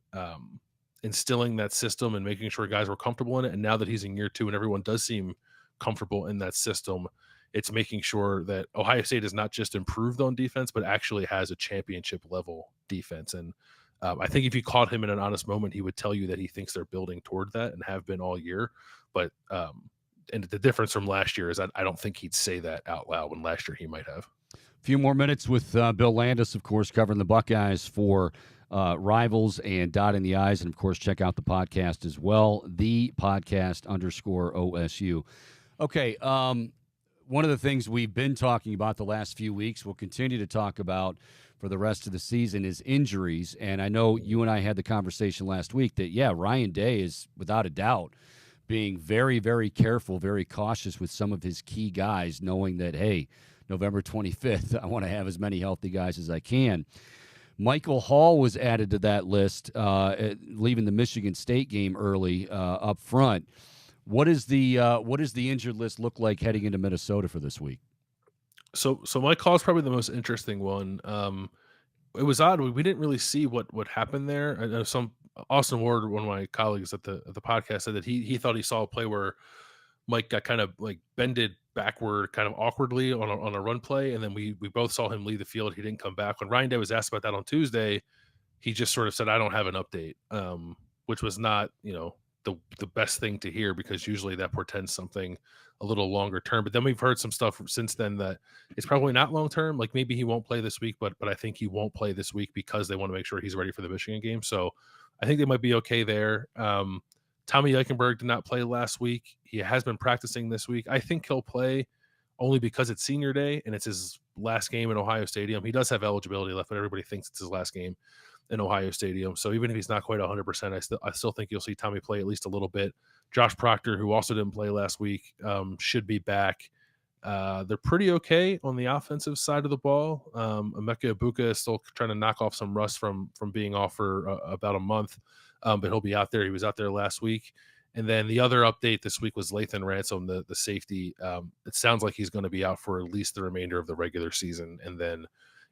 instilling that system and making sure guys were comfortable in it. And now that he's in year 2 and everyone does seem comfortable in that system, It's making sure that Ohio State is not just improved on defense, but actually has a championship level defense. And I think if you caught him in an honest moment, he would tell you that he thinks they're building toward that and have been all year. But and the difference from last year is I don't think he'd say that out loud, when last year he might have. A few more minutes with Bill Landis, of course, covering the Buckeyes for Rivals and dotting the I's. And, of course, check out the podcast as well, the podcast _OSU. Okay, one of the things we've been talking about the last few weeks, we'll continue to talk about for the rest of the season, is injuries. And I know you and I had the conversation last week that, yeah, Ryan Day is, without a doubt, being very, very careful, very cautious with some of his key guys, knowing that, hey, November 25th, I want to have as many healthy guys as I can. Michael Hall was added to that list, leaving the Michigan State game early up front. What is the injured list look like heading into Minnesota for this week? So Mike Hall is probably the most interesting one. It was odd. We didn't really see what happened there. I know Austin Ward, one of my colleagues at the podcast, said that he thought he saw a play where Mike got kind of like bended backward kind of awkwardly on a run play, and then we both saw him leave the field. He didn't come back. When Ryan Day was asked about that on Tuesday, he just sort of said, I don't have an update, which was not, the best thing to hear, because usually that portends something a little longer term. But then we've heard some stuff since then that it's probably not long term. Like maybe he won't play this week, but I think he won't play this week because they want to make sure he's ready for the Michigan game. So I think they might be okay there. Tommy Eichenberg did not play last week. He has been practicing this week. I think he'll play only because it's senior day and it's his last game in Ohio Stadium. He does have eligibility left, but everybody thinks it's his last game in Ohio Stadium. So even if he's not quite 100%, I still think you'll see Tommy play at least a little bit. Josh Proctor, who also didn't play last week, should be back. They're pretty okay on the offensive side of the ball. Emeka Ibuka is still trying to knock off some rust from being off for about a month, but he'll be out there. He was out there last week. And then the other update this week was Lathan Ransom, the safety. It sounds like he's going to be out for at least the remainder of the regular season. And then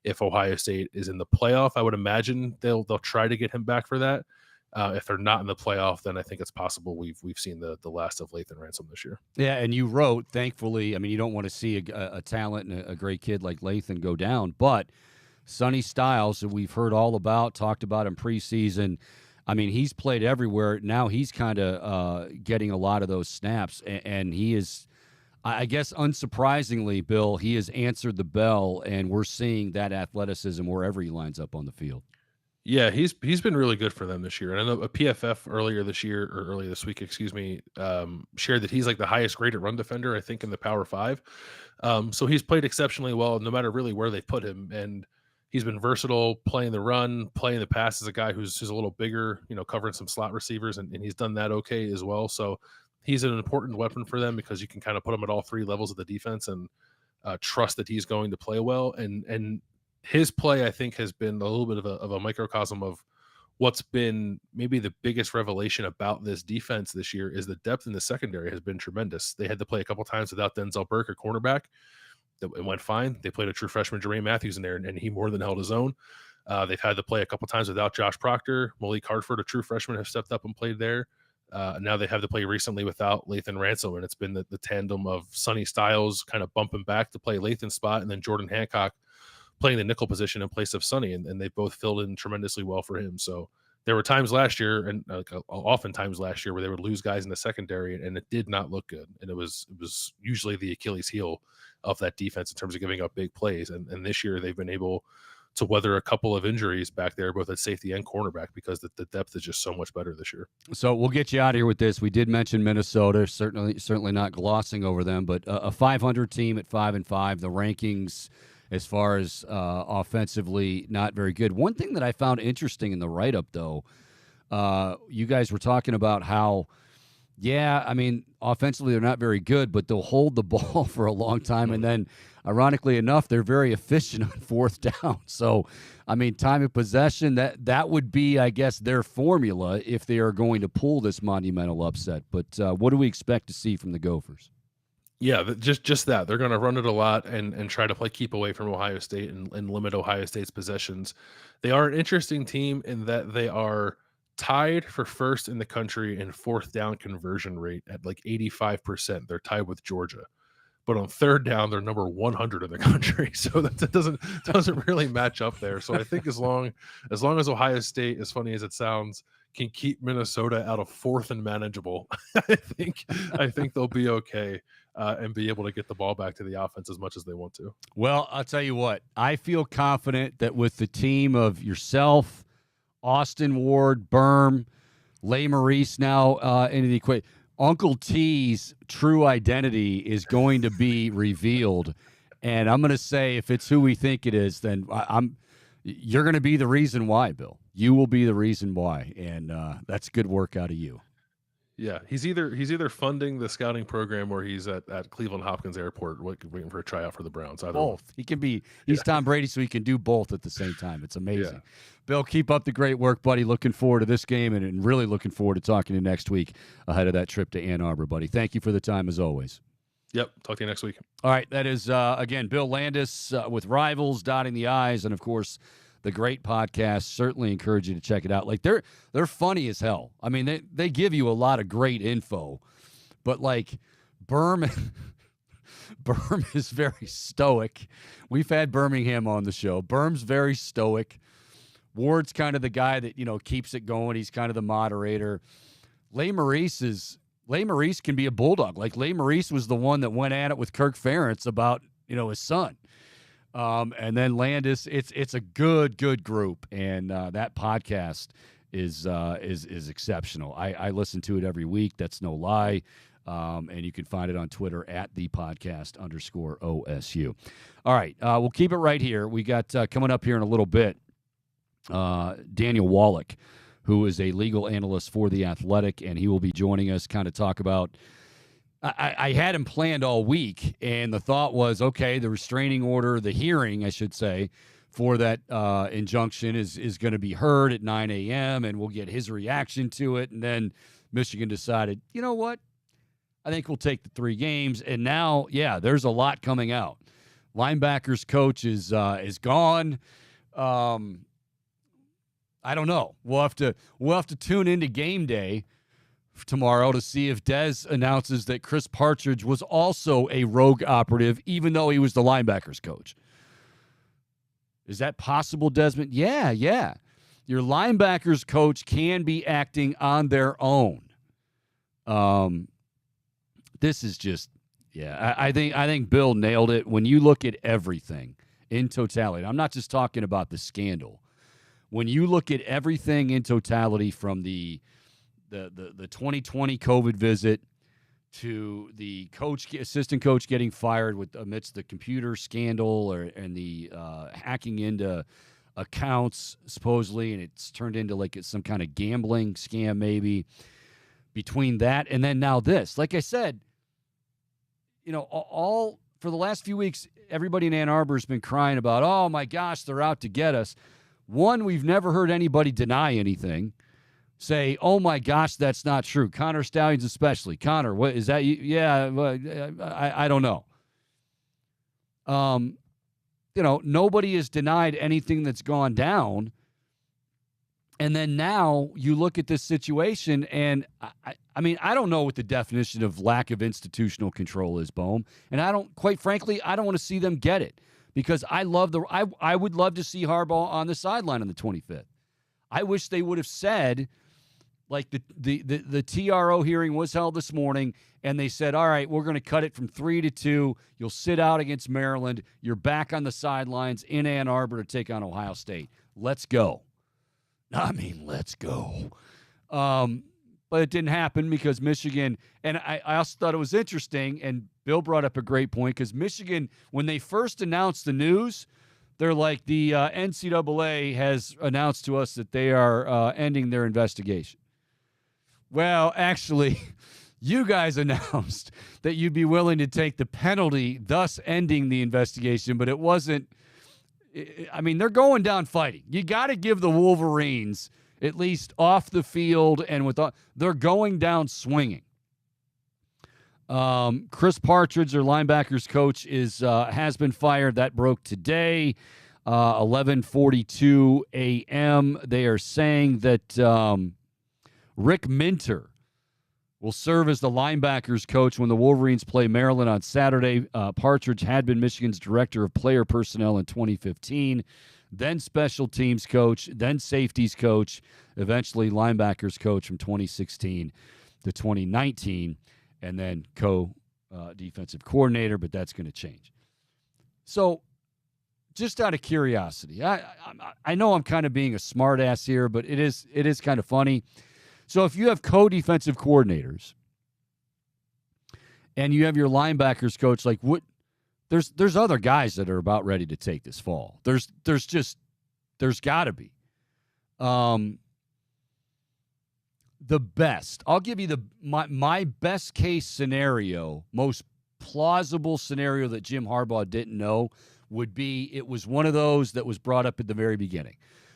if Ohio State is in the playoff, I would imagine they'll try to get him back for that. If they're not in the playoff, then I think it's possible we've seen the last of Lathan Ransom this year. Yeah, and you wrote, thankfully, I mean, you don't want to see a talent and a great kid like Lathan go down, but Sonny Styles, that we've heard all about, talked about in preseason, I mean, he's played everywhere. Now he's kind of getting a lot of those snaps, and he is, I guess, unsurprisingly, Bill, he has answered the bell, and we're seeing that athleticism wherever he lines up on the field. Yeah, he's been really good for them this year. And I know a PFF earlier this week, shared that he's like the highest graded run defender, I think, in the Power 5. So he's played exceptionally well, no matter really where they put him. And he's been versatile, playing the run, playing the pass as a guy who's a little bigger, covering some slot receivers, and he's done that okay as well. So he's an important weapon for them because you can kind of put him at all three levels of the defense and trust that he's going to play well. And his play, I think, has been a little bit of a microcosm of what's been maybe the biggest revelation about this defense this year is the depth in the secondary has been tremendous. They had to play a couple times without Denzel Burke, a cornerback. It went fine. They played a true freshman, Jermaine Matthews, in there, and he more than held his own. They've had to play a couple times without Josh Proctor. Malik Hartford, a true freshman, have stepped up and played there. Now they have to play recently without Lathan Ransom, and it's been the tandem of Sonny Styles kind of bumping back to play Lathan's spot, and then Jordan Hancock playing the nickel position in place of Sonny, and they both filled in tremendously well for him. So there were times last year, and oftentimes last year, where they would lose guys in the secondary, and it did not look good. And it was usually the Achilles heel of that defense in terms of giving up big plays. And this year they've been able to weather a couple of injuries back there, both at safety and cornerback, because the depth is just so much better this year. So we'll get you out of here with this. We did mention Minnesota, certainly not glossing over them, but a 500 team at 5-5. The rankings, as far as offensively, not very good. One thing that I found interesting in the write-up, though, you guys were talking about how, yeah, I mean, offensively they're not very good, but they'll hold the ball for a long time. And then, ironically enough, they're very efficient on fourth down. So, I mean, time of possession, that would be, I guess, their formula if they are going to pull this monumental upset. But what do we expect to see from the Gophers? Yeah, just that. They're going to run it a lot and try to keep away from Ohio State and limit Ohio State's possessions. They are an interesting team in that they are tied for first in the country in fourth down conversion rate at like 85%. They're tied with Georgia. but on third down, they're number 100 in the country. So that doesn't really match up there. So I think as long as Ohio State, as funny as it sounds, can keep Minnesota out of fourth and manageable, I think they'll be okay and be able to get the ball back to the offense as much as they want to. Well, I'll tell you what, I feel confident that with the team of yourself, Austin Ward, Berm, Leigh Maurice now into the equation, Uncle T's true identity is going to be revealed. And I'm going to say, if it's who we think it is, then you're going to be the reason why, Bill. You will be the reason why, and that's good work out of you. Yeah, he's either funding the scouting program or he's at Cleveland Hopkins Airport waiting for a tryout for the Browns. Either both. One. He can be. He's Tom Brady, so he can do both at the same time. It's amazing. Yeah. Bill, keep up the great work, buddy. Looking forward to this game and really looking forward to talking to you next week ahead of that trip to Ann Arbor, buddy. Thank you for the time as always. Yep. Talk to you next week. All right. That is, again, Bill Landis with Rivals, dotting the I's, and, of course, the great podcast. Certainly encourage you to check it out. Like, they're funny as hell. I mean, they give you a lot of great info, but, like, Berm is very stoic. We've had Birmingham on the show. Berm's very stoic. Ward's kind of the guy that, keeps it going. He's kind of the moderator. Leigh Maurice can be a bulldog. Like, Leigh Maurice was the one that went at it with Kirk Ferentz about, his son. And then Landis, it's a good group. And that podcast is exceptional. I listen to it every week. That's no lie. And you can find it on Twitter at @thepodcast_OSU. All right. We'll keep it right here. We got coming up here in a little bit, Daniel Wallach, who is a legal analyst for The Athletic, and he will be joining us, kind of talk about I had him planned all week, and the thought was, okay, the restraining order, the hearing, I should say, for that injunction is going to be heard at 9 a.m., and we'll get his reaction to it. And then Michigan decided, you know what? I think we'll take the 3 games. And now, yeah, there's a lot coming out. Linebackers coach is gone. I don't know. We'll have to tune into game day tomorrow to see if Dez announces that Chris Partridge was also a rogue operative, even though he was the linebackers coach. Is that possible, Desmond? Yeah. Your linebackers coach can be acting on their own. This is just, I think Bill nailed it. When you look at everything in totality, I'm not just talking about the scandal. When you look at everything in totality, from the 2020 COVID visit to the assistant coach getting fired amidst the computer scandal and the hacking into accounts supposedly, and it's turned into like some kind of gambling scam maybe. Between that and then now this, like I said, all for the last few weeks, everybody in Ann Arbor has been crying about, oh my gosh, they're out to get us. One, we've never heard anybody deny anything. Say, oh my gosh, that's not true. Connor Stallions especially. Connor, what is that? Yeah, I don't know. Nobody has denied anything that's gone down. And then now you look at this situation, and I don't know what the definition of lack of institutional control is, Bohm. And quite frankly, I don't want to see them get it, because I would love to see Harbaugh on the sideline on the 25th. I wish they would have said, like the TRO hearing was held this morning, and they said, all right, we're going to cut it from 3 to 2. You'll sit out against Maryland. You're back on the sidelines in Ann Arbor to take on Ohio State. Let's go. Let's go. But it didn't happen because Michigan, and I also thought it was interesting, and Bill brought up a great point, because Michigan, when they first announced the news, they're like, the NCAA has announced to us that they are ending their investigation. Well, actually, you guys announced that you'd be willing to take the penalty, thus ending the investigation, but it wasn't. They're going down fighting. You got to give the Wolverines, at least off the field and they're going down swinging. Chris Partridge, their linebackers coach, has been fired. That broke today, 11:42 a.m. They are saying that Rick Minter will serve as the linebackers coach when the Wolverines play Maryland on Saturday. Partridge had been Michigan's director of player personnel in 2015, then special teams coach, then safeties coach, eventually linebackers coach from 2016 to 2019, and then defensive coordinator, but that's going to change. So just out of curiosity, I know I'm kind of being a smartass here, but it is kind of funny. So if you have co-defensive coordinators and you have your linebackers coach, like what? There's other guys that are about ready to take this fall. There's got to be. The best. I'll give you my best case scenario, most plausible scenario that Jim Harbaugh didn't know would be it was one of those that was brought up at the very beginning.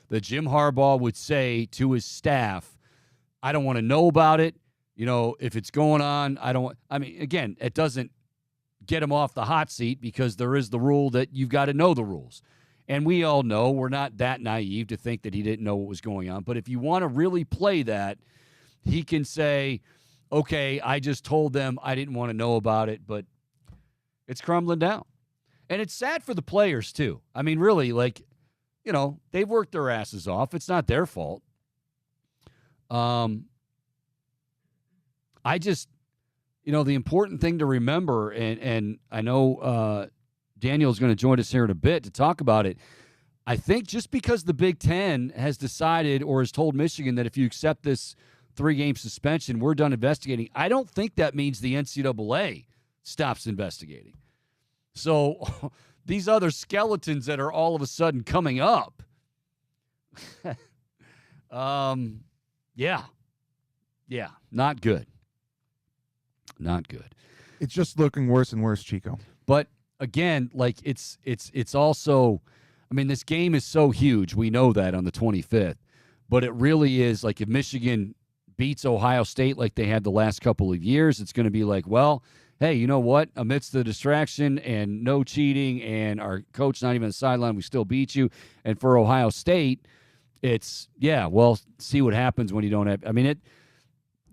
That Jim Harbaugh would say to his staff, I don't want to know about it. You know, if it's going on, again, it doesn't get him off the hot seat because there is the rule that you've got to know the rules. And we all know we're not that naive to think that he didn't know what was going on. But if you want to really play that, he can say, okay, I just told them I didn't want to know about it, but it's crumbling down. And it's sad for the players, too. I mean, really, they've worked their asses off. It's not their fault. The important thing to remember, and I know Daniel's going to join us here in a bit to talk about it. I think just because the Big Ten has decided or has told Michigan that if you accept this 3-game suspension, we're done investigating, I don't think that means the NCAA stops investigating. So these other skeletons that are all of a sudden coming up, yeah, not good. Not good. It's just looking worse and worse, Chico. But again, it's also, this game is so huge. We know that on the 25th. But it really is like if Michigan beats Ohio State like they had the last couple of years, it's going to be like, well, hey, you know what? Amidst the distraction and no cheating and our coach not even on the sideline, we still beat you. And for Ohio State, it's, see what happens when you don't have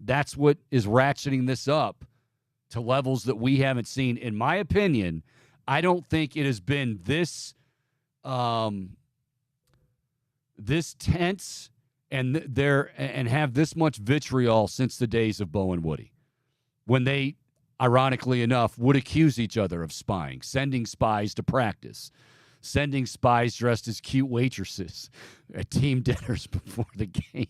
that's what is ratcheting this up to levels that we haven't seen. In my opinion, I don't think it has been this tense and have this much vitriol since the days of Bo and Woody, when they, ironically enough, would accuse each other of spying, sending spies to practice, sending spies dressed as cute waitresses at team dinners before the game.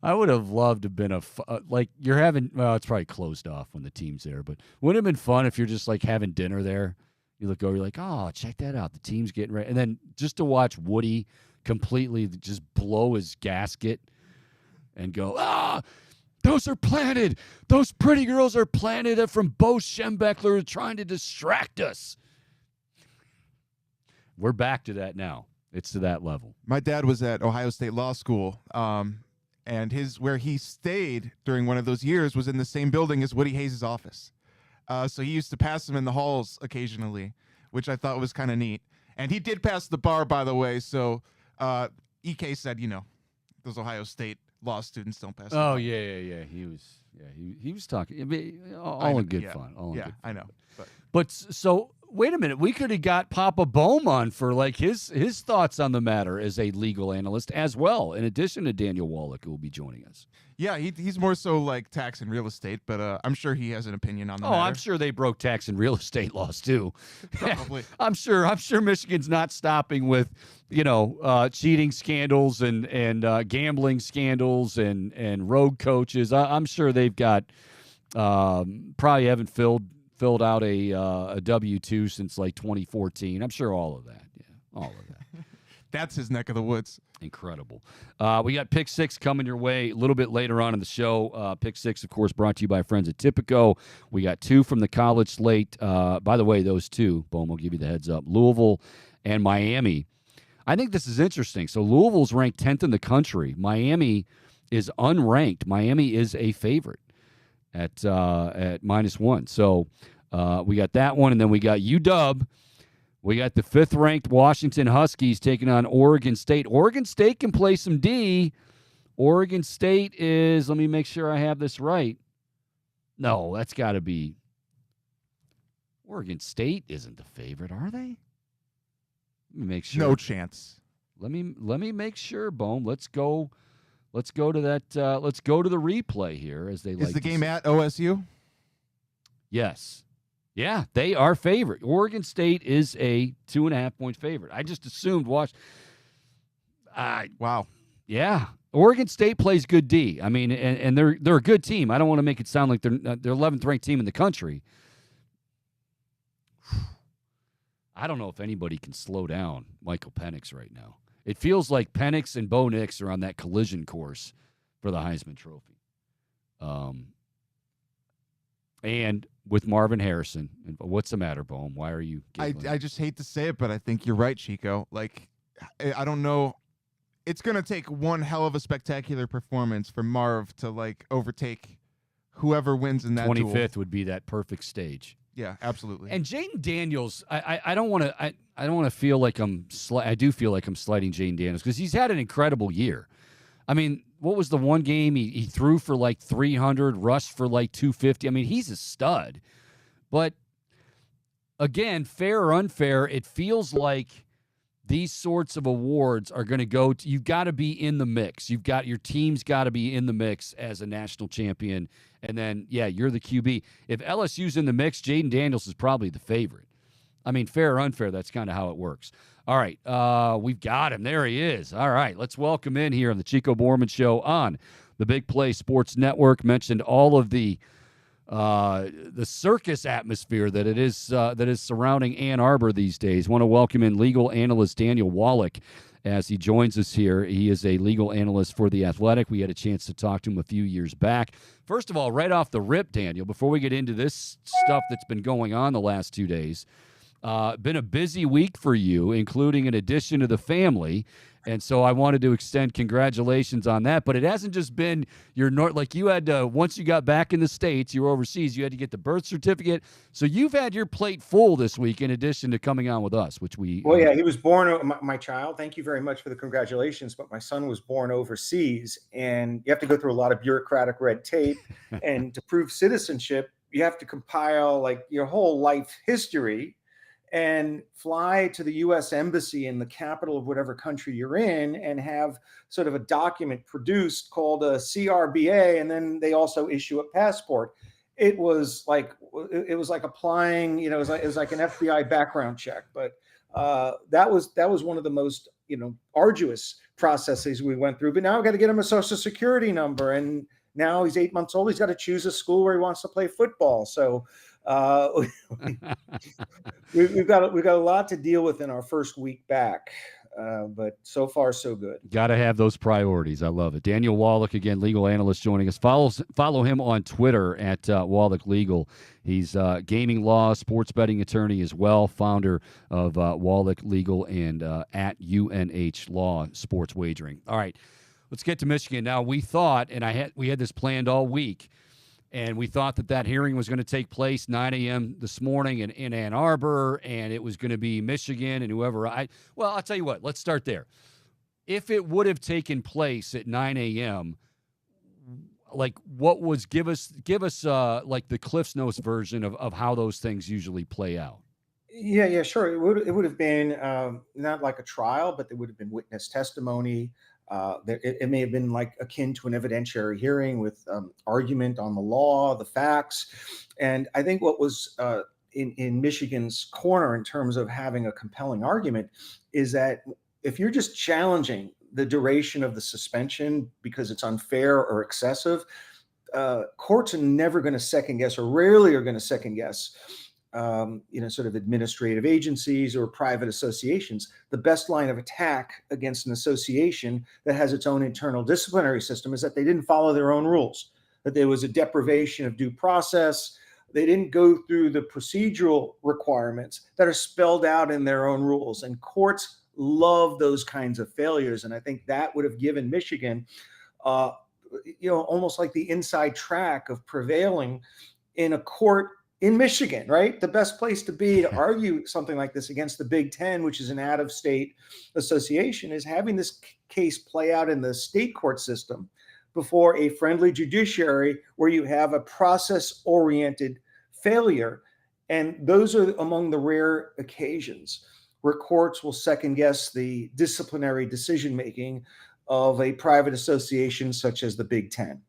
I would have loved to have been you're having, it's probably closed off when the team's there, but wouldn't it have been fun if you're just like having dinner there? You look over, you're like, oh, check that out. The team's getting ready. And then just to watch Woody completely just blow his gasket and go, those are planted. Those pretty girls are planted from Bo Schembechler trying to distract us. We're back to that now. It's to that level. My dad was at Ohio State Law School, and where he stayed during one of those years was in the same building as Woody Hayes' office. So he used to pass him in the halls occasionally, which I thought was kind of neat. And he did pass the bar, by the way. So EK said, those Ohio State law students don't pass the bar. Oh, yeah. He was talking. All in good fun. All in good fun. I know. But so wait a minute. We could have got Papa Bohm on for his thoughts on the matter as a legal analyst as well, in addition to Daniel Wallach, who will be joining us. Yeah, he's more so like tax and real estate, but I'm sure he has an opinion on the matter. I'm sure they broke tax and real estate laws too. Probably. I'm sure Michigan's not stopping with, cheating scandals and gambling scandals and rogue coaches. I'm sure they've got probably haven't filled out a W-2 since 2014. I'm sure all of that. Yeah, all of that. That's his neck of the woods. Incredible. We got Pick Six coming your way a little bit later on in the show. Pick Six, of course, brought to you by friends at Tipico. We got 2 from the college slate. By the way, those 2, Boom, will give you the heads up, Louisville and Miami. I think this is interesting. So Louisville's ranked 10th in the country. Miami is unranked. Miami is a favorite at -1. So we got that one, and then we got UW. We got the 5th-ranked Washington Huskies taking on Oregon State. Oregon State can play some D. Oregon State is, let me make sure I have this right. No, that's got to be. Oregon State isn't the favorite, are they? Let me make sure. No chance. Let me make sure, Bohm. Let's go to that. Let's go to the replay here, as they like. Is the to game say. at OSU? Yes. Yeah, they are favorite. Oregon State is a 2.5-point favorite. I just assumed Wow. Yeah. Oregon State plays good D. I mean, and they're a good team. I don't want to make it sound like they're 11th ranked team in the country. I don't know if anybody can slow down Michael Penix right now. It feels like Penix and Bo Nix are on that collision course for the Heisman Trophy. And with Marvin Harrison. What's the matter, Bohm? Why are you giggling? I just hate to say it, but I think you're right, Chico. Like, I don't know. It's going to take one hell of a spectacular performance for Marv to, like, overtake whoever wins in that 25th duel. would be that perfect stage. Yeah, absolutely. And Jaden Daniels, I don't want to feel like I do feel like I'm slighting Jaden Daniels because he's had an incredible year. I mean, what was the one game he threw for like 300, rushed for like 250? I mean, he's a stud. But again, fair or unfair, it feels like these sorts of awards are going to go to, you've got to be in the mix. Your team's got to be in the mix as a national champion. And then, yeah, you're the QB. If LSU's in the mix, Jaden Daniels is probably the favorite. I mean, fair or unfair, that's kind of how it works. All right, we've got him. There he is. All right, let's welcome in here on the Chico Borman Show on the Big Play Sports Network. Mentioned all of the circus atmosphere that is surrounding Ann Arbor these days. Want to welcome in legal analyst Daniel Wallach as he joins us here. He is a legal analyst for The Athletic. We had a chance to talk to him a few years back. First of all, right off the rip, Daniel, before we get into this stuff that's been going on the last 2 days, been a busy week for you, including an addition to the family. And so I wanted to extend congratulations on that. But it hasn't just been like you had to, once you got back in the States, you were overseas, you had to get the birth certificate. So you've had your plate full this week in addition to coming on with us, which we. Well, yeah, he was born, my child. Thank you very much for the congratulations. But my son was born overseas, and you have to go through a lot of bureaucratic red tape. And to prove citizenship, you have to compile like your whole life history and fly to the U.S. Embassy in the capital of whatever country you're in and have sort of a document produced called a CRBA, and then they also issue a passport. It was like applying, it was like an FBI background check. But that was one of the most arduous processes we went through. But now I've got to get him a Social Security number, and now he's 8 months old. He's got to choose a school where he wants to play football. So we've got a lot to deal with in our first week back, but so far so good. Got to have those priorities. I love it. Daniel Wallach, again, legal analyst, joining us. Follow him on Twitter at Wallach Legal. He's gaming law, sports betting attorney as well, founder of Wallach Legal and at UNH Law Sports Wagering. All right, let's get to Michigan now. We thought, and we had this planned all week. And we thought that hearing was going to take place 9 a.m. this morning in Ann Arbor, and it was going to be Michigan and whoever. I'll tell you what. Let's start there. If it would have taken place at 9 a.m., like what was give us like the Cliff's Notes version of how those things usually play out. Yeah, sure. It would have been not like a trial, but there would have been witness testimony. It may have been like akin to an evidentiary hearing with argument on the law, the facts. And I think what was in Michigan's corner in terms of having a compelling argument is that if you're just challenging the duration of the suspension because it's unfair or excessive, courts are never going to second guess, or rarely are going to second guess sort of administrative agencies or private associations. The best line of attack against an association that has its own internal disciplinary system is that they didn't follow their own rules, that there was a deprivation of due process. They didn't go through the procedural requirements that are spelled out in their own rules. And courts love those kinds of failures. And I think that would have given Michigan, almost like the inside track of prevailing in a court in Michigan, right? The best place to be to argue something like this against the Big Ten, which is an out-of-state association, is having this case play out in the state court system before a friendly judiciary where you have a process-oriented failure. And those are among the rare occasions where courts will second-guess the disciplinary decision-making of a private association such as the Big Ten.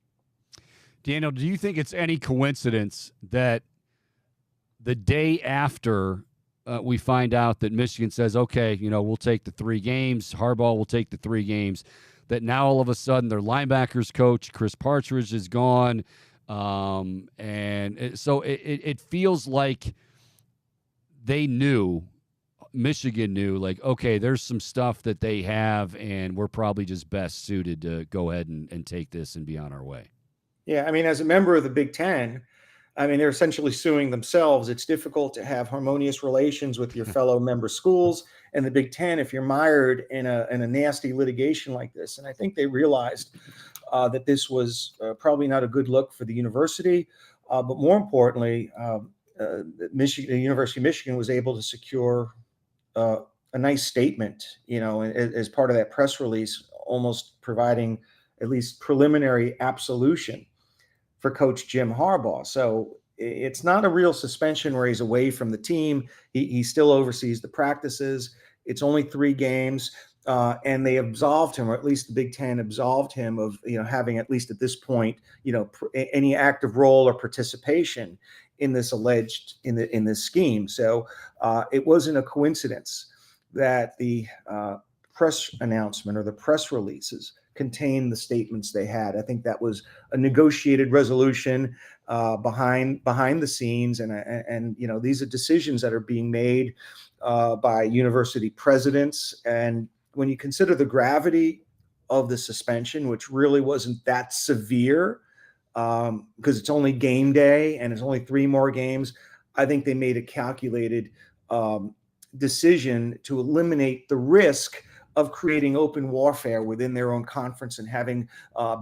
Daniel, do you think it's any coincidence that the day after we find out that Michigan says, okay, we'll take the 3 games, Harbaugh will take the 3 games, that now all of a sudden their linebackers coach, Chris Partridge, is gone. So it feels like Michigan knew, like, okay, there's some stuff that they have, and we're probably just best suited to go ahead and take this and be on our way. Yeah, I mean, as a member of the Big Ten, they're essentially suing themselves. It's difficult to have harmonious relations with your fellow member schools and the Big Ten if you're mired in a nasty litigation like this. And I think they realized that this was probably not a good look for the university. But more importantly, the University of Michigan was able to secure a nice statement, as part of that press release, almost providing at least preliminary absolution for Coach Jim Harbaugh. So it's not a real suspension where he's away from the team. He still oversees the practices. It's only 3 games, and they absolved him, or at least the Big Ten absolved him of having, at least at this point, any active role or participation in this in this scheme. So it wasn't a coincidence that the press announcement or the press releases contain the statements they had. I think that was a negotiated resolution behind the scenes, and these are decisions that are being made by university presidents. And when you consider the gravity of the suspension, which really wasn't that severe, because it's only game day and it's only 3 more games, I think they made a calculated decision to eliminate the risk of creating open warfare within their own conference and having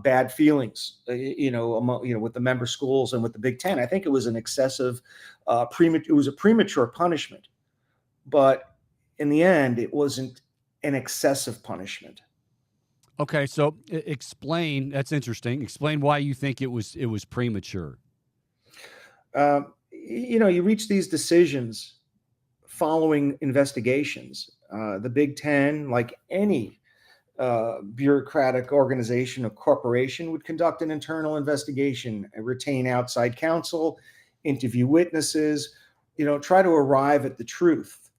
bad feelings, with the member schools and with the Big Ten. I think it was an excessive, it was a premature punishment, but in the end, it wasn't an excessive punishment. Okay, so explain. That's interesting. Explain why you think it was premature. You reach these decisions following investigations. The Big Ten, like any bureaucratic organization or corporation, would conduct an internal investigation, retain outside counsel, interview witnesses, try to arrive at the truth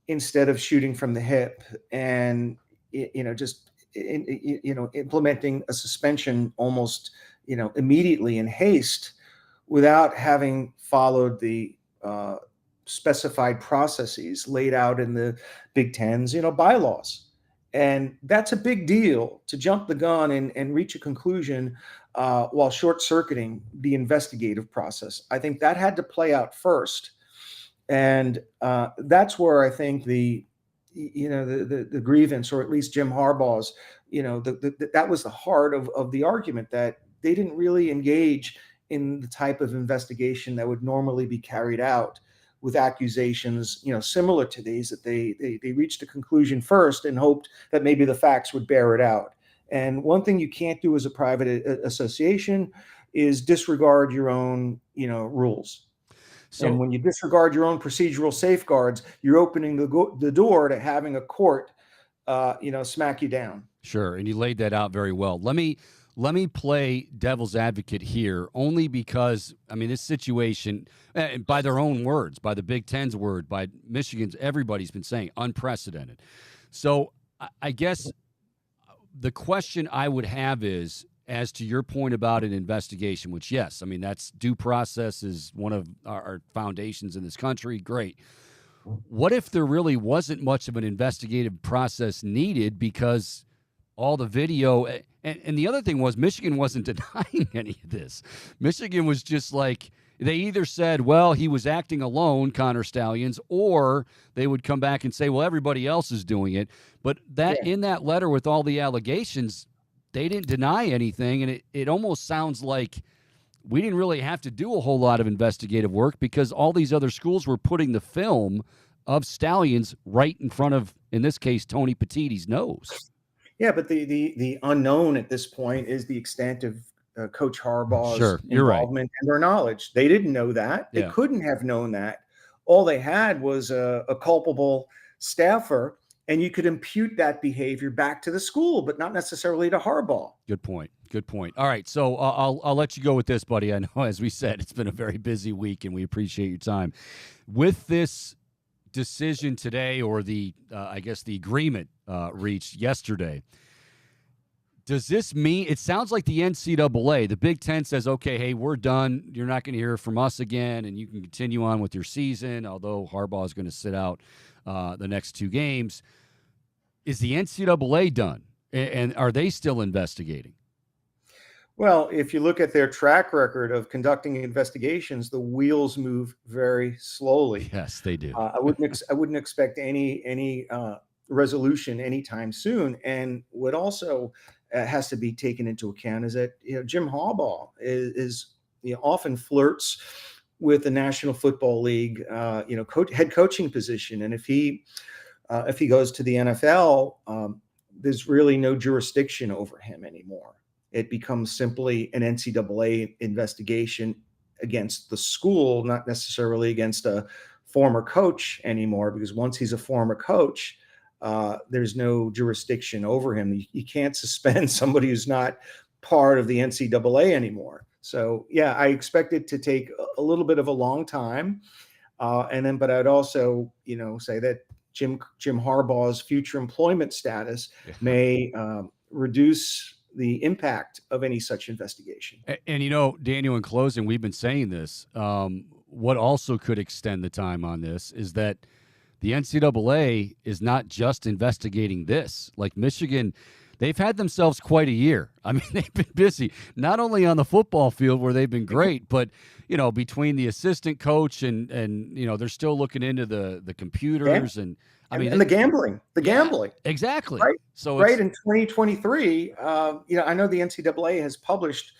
instead of shooting from the hip and, just implementing a suspension almost, immediately in haste without having followed the specified processes laid out in the Big Ten's, bylaws. And that's a big deal, to jump the gun and reach a conclusion while short-circuiting the investigative process. I think that had to play out first. And that's where I think the grievance, or at least Jim Harbaugh's, that was the heart of the argument, that they didn't really engage in the type of investigation that would normally be carried out with accusations, similar to these, that they reached a conclusion first and hoped that maybe the facts would bear it out. And one thing you can't do as a private association is disregard your own, rules. So, and when you disregard your own procedural safeguards, you're opening the door to having a court, smack you down. Sure, and you laid that out very well. Let me play devil's advocate here, only because, this situation, by their own words, by the Big Ten's word, by Michigan's, everybody's been saying unprecedented. So I guess the question I would have is, as to your point about an investigation, which, yes, that's due process is one of our foundations in this country. Great. What if there really wasn't much of an investigative process needed, because all the video, and the other thing was, Michigan wasn't denying any of this. Michigan was just like, they either said, well, he was acting alone, Connor Stallions, or they would come back and say, well, everybody else is doing it. But in that letter with all the allegations, they didn't deny anything, and it almost sounds like we didn't really have to do a whole lot of investigative work because all these other schools were putting the film of Stallions right in front of, in this case, Tony Petitti's nose. Yeah, but the unknown at this point is the extent of Coach Harbaugh's Sure, you're right. involvement and their knowledge. They didn't know that. They Yeah. couldn't have known that. All they had was a culpable staffer, and you could impute that behavior back to the school, but not necessarily to Harbaugh. Good point. Good point. All right, so I'll let you go with this, buddy. I know, as we said, it's been a very busy week, and we appreciate your time. With this decision today, or the I guess the agreement reached yesterday, does this mean, it sounds like the NCAA, the Big Ten says, okay, hey, we're done. You're not going to hear from us again, and you can continue on with your season, although Harbaugh is going to sit out the next 2 games. Is the NCAA done? And are they still investigating? Well, if you look at their track record of conducting investigations, the wheels move very slowly. Yes, they do. I wouldn't expect any resolution anytime soon. And what also has to be taken into account is that Jim Harbaugh is often flirts with the National Football League head coaching position, and if he goes to the NFL, there's really no jurisdiction over him anymore. It becomes simply an NCAA investigation against the school, not necessarily against a former coach anymore, because once he's a former coach, there's no jurisdiction over him. You can't suspend somebody who's not part of the NCAA anymore. So, yeah, I expect it to take a little bit of a long time. But I'd also, say that Jim Harbaugh's future employment status may reduce the impact of any such investigation. And Daniel, in closing, we've been saying this. What also could extend the time on this is that the NCAA is not just investigating this. Like Michigan, they've had themselves quite a year. I mean, they've been busy, not only on the football field where they've been great, but between the assistant coach and they're still looking into the computers and the gambling. Exactly. Right. So in 2023, I know the NCAA has published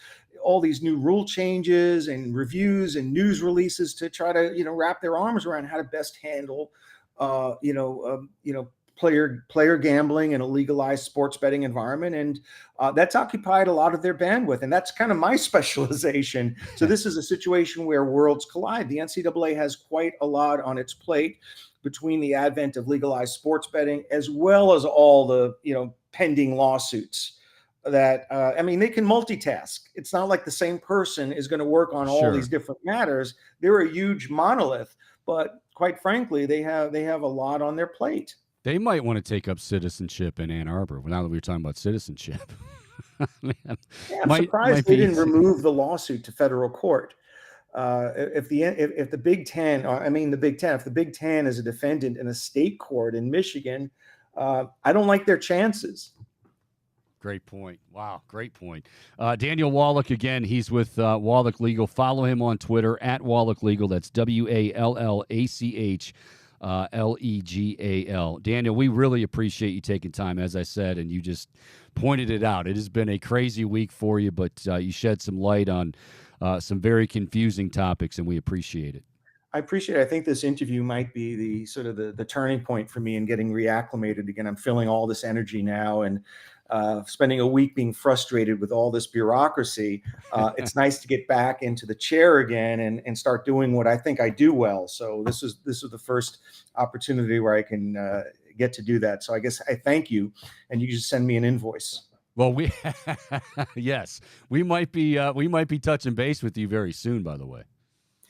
all these new rule changes and reviews and news releases to try to wrap their arms around how to best handle player gambling in a legalized sports betting environment. And that's occupied a lot of their bandwidth. And that's kind of my specialization. So this is a situation where worlds collide. The NCAA has quite a lot on its plate between the advent of legalized sports betting, as well as all the, pending lawsuits that, they can multitask. It's not like the same person is going to work on all these different matters. They're a huge monolith, but quite frankly, they have a lot on their plate. They might want to take up citizenship in Ann Arbor. Now that we were talking about citizenship. I'm surprised they didn't remove the lawsuit to federal court. If the Big Ten, if the Big Ten is a defendant in a state court in Michigan, I don't like their chances. Great point. Wow, great point. Daniel Wallach, again, he's with Wallach Legal. Follow him on Twitter at Wallach Legal. That's WALLACH. Legal. Daniel, we really appreciate you taking time, as I said, and you just pointed it out. It has been a crazy week for you, but you shed some light on some very confusing topics, and we appreciate it. I appreciate it. I think this interview might be the sort of the turning point for me in getting reacclimated again. I'm feeling all this energy now, and spending a week being frustrated with all this bureaucracy. It's nice to get back into the chair again and start doing what I think I do well. So this is the first opportunity where I can get to do that. So I guess I thank you, and you just send me an invoice. Well, yes, we might be touching base with you very soon, by the way.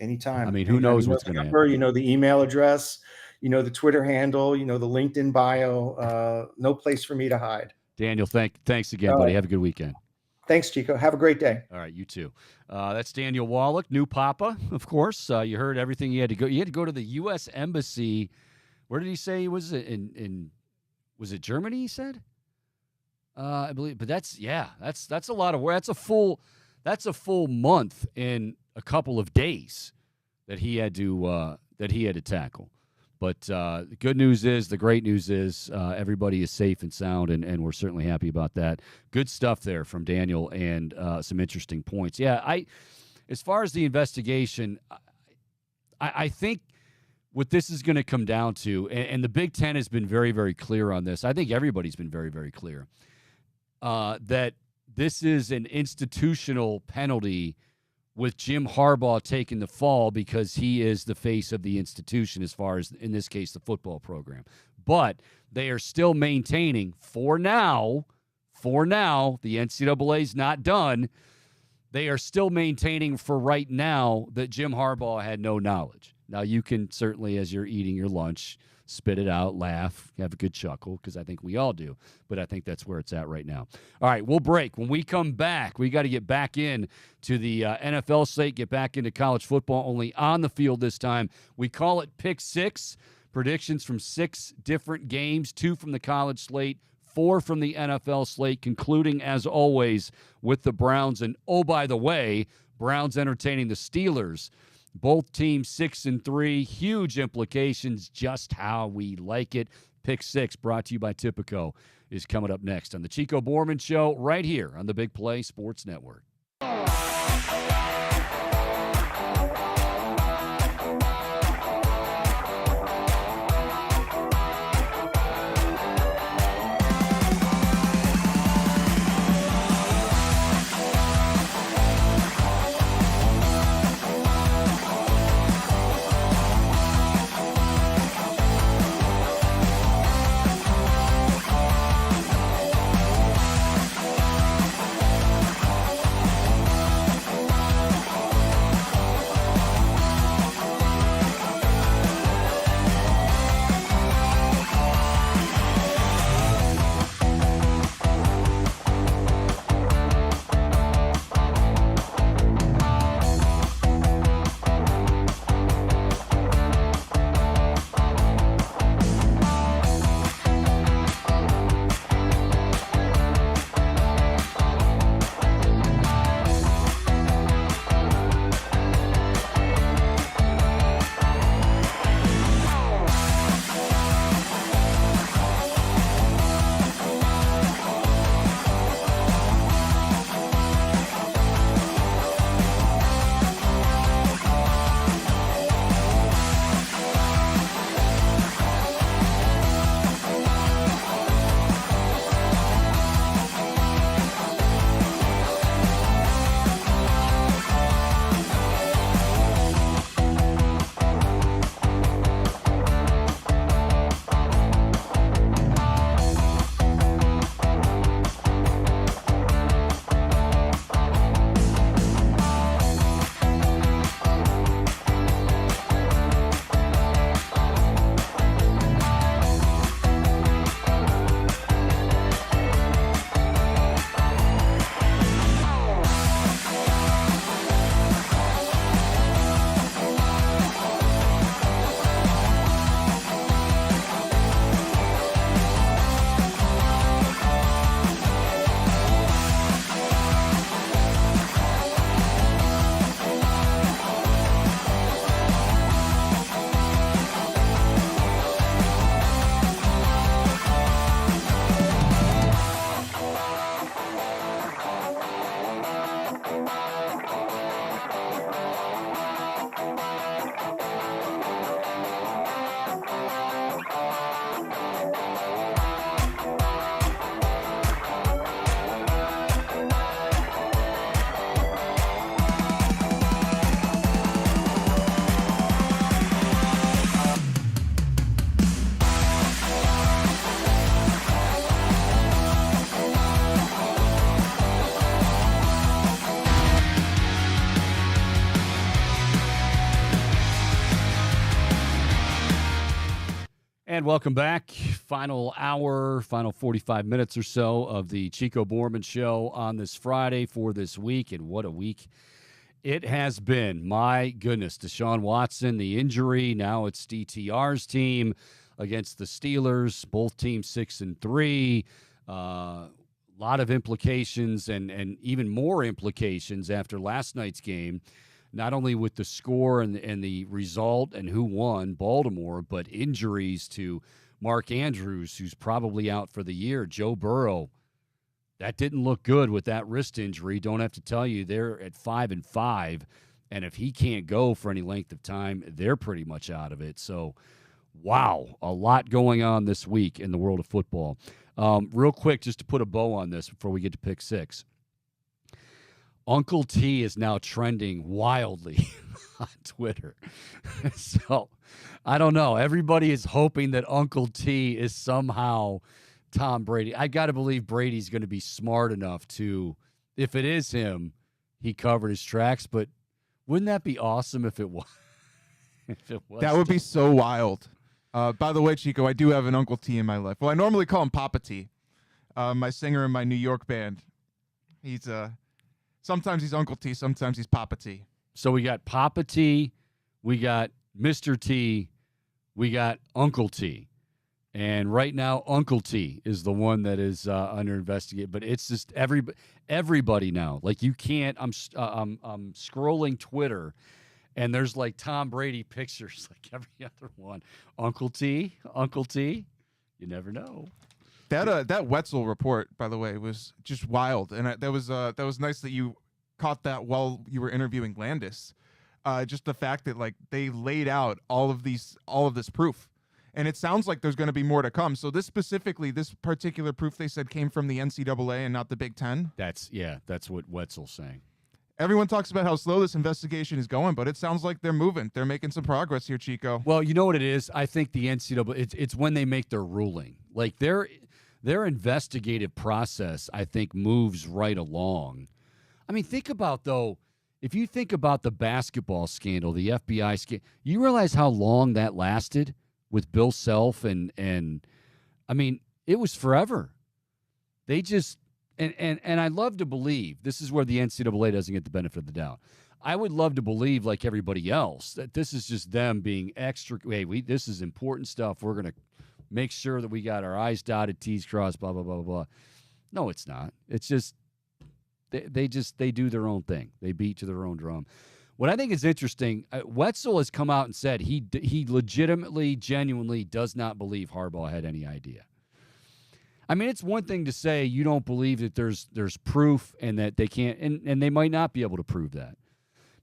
Anytime. Who knows what's going to happen? The email address, the Twitter handle, the LinkedIn bio. No place for me to hide. Daniel, thanks again, buddy. Have a good weekend. Thanks, Chico. Have a great day. All right, you too. That's Daniel Wallach, new Papa, of course. You heard everything he had to go. You had to go to the U.S. Embassy. Where did he say he was? Was it Germany? He said, I believe. But that's a lot of work. That's a full month in a couple of days that he had to tackle. But the good news is, the great news is, everybody is safe and sound, and we're certainly happy about that. Good stuff there from Daniel, and some interesting points. Yeah, as far as the investigation, I think what this is going to come down to, and the Big Ten has been very, very clear on this. I think everybody's been very, very clear that this is an institutional penalty with Jim Harbaugh taking the fall because he is the face of the institution as far as, in this case, the football program. But they are still maintaining, for now, the NCAA is not done. They are still maintaining for right now that Jim Harbaugh had no knowledge. Now, you can certainly, as you're eating your lunch, spit it out, laugh, have a good chuckle, because I think we all do. But I think that's where it's at right now. All right, we'll break. When we come back, we got to get back in to the NFL slate, get back into college football, only on the field this time. We call it Pick Six, predictions from 6 different games, 2 from the college slate, 4 from the NFL slate, concluding, as always, with the Browns. And, oh, by the way, Browns entertaining the Steelers. Both teams 6-3, huge implications, just how we like it. Pick Six, brought to you by Tipico, is coming up next on the Chico Borman Show, right here on the Big Play Sports Network. And welcome back. Final hour, final 45 minutes or so of the Chico Borman Show on this Friday for this week. And what a week it has been. My goodness, Deshaun Watson, the injury. Now it's DTR's team against the Steelers. Both teams 6-3. A lot of implications and even more implications after last night's game. Not only with the score and the result and who won, Baltimore, but injuries to Mark Andrews, who's probably out for the year, Joe Burrow, that didn't look good with that wrist injury. Don't have to tell you, they're at 5-5, and if he can't go for any length of time, they're pretty much out of it. So, wow, a lot going on this week in the world of football. Real quick, just to put a bow on this before we get to pick six. Uncle T is now trending wildly on Twitter. So, I don't know. Everybody is hoping that Uncle T is somehow Tom Brady. I got to believe Brady's going to be smart enough to, if it is him, he covered his tracks. But wouldn't that be awesome if it was? If it was That would be so wild. By the way, Chico, I do have an Uncle T in my life. Well, I normally call him Papa T, my singer in my New York band. He's sometimes he's Uncle T, sometimes he's Papa T. So we got Papa T, we got Mr. T, we got Uncle T. And right now, Uncle T is the one that is under investigation. But it's just everybody now. Like, you can't. I'm scrolling Twitter, and there's like Tom Brady pictures, like every other one. Uncle T. You never know. That Wetzel report, by the way, was just wild, and that was nice that you caught that while you were interviewing Landis. Just the fact that like they laid out all of this proof. And it sounds like there's going to be more to come. So this particular proof they said came from the NCAA and not the Big Ten. That's what Wetzel's saying. Everyone talks about how slow this investigation is going, but it sounds like they're moving. They're making some progress here, Chico. Well, you know what it is? I think the NCAA, it's when they make their ruling. Like their investigative process, I think, moves right along. I mean, think about, though, if you think about the basketball scandal, the FBI scandal, you realize how long that lasted? With Bill Self and I mean, it was forever. They just and I love to believe this is where the NCAA doesn't get the benefit of the doubt. I would love to believe, like everybody else, that this is just them being extra. Hey, this is important stuff. We're gonna make sure that we got our I's dotted, T's crossed, blah blah blah blah blah. No, it's not. It's just they do their own thing. They beat to their own drum. What I think is interesting, Wetzel has come out and said he legitimately, genuinely does not believe Harbaugh had any idea. I mean, it's one thing to say you don't believe that there's proof and that they can't, and they might not be able to prove that.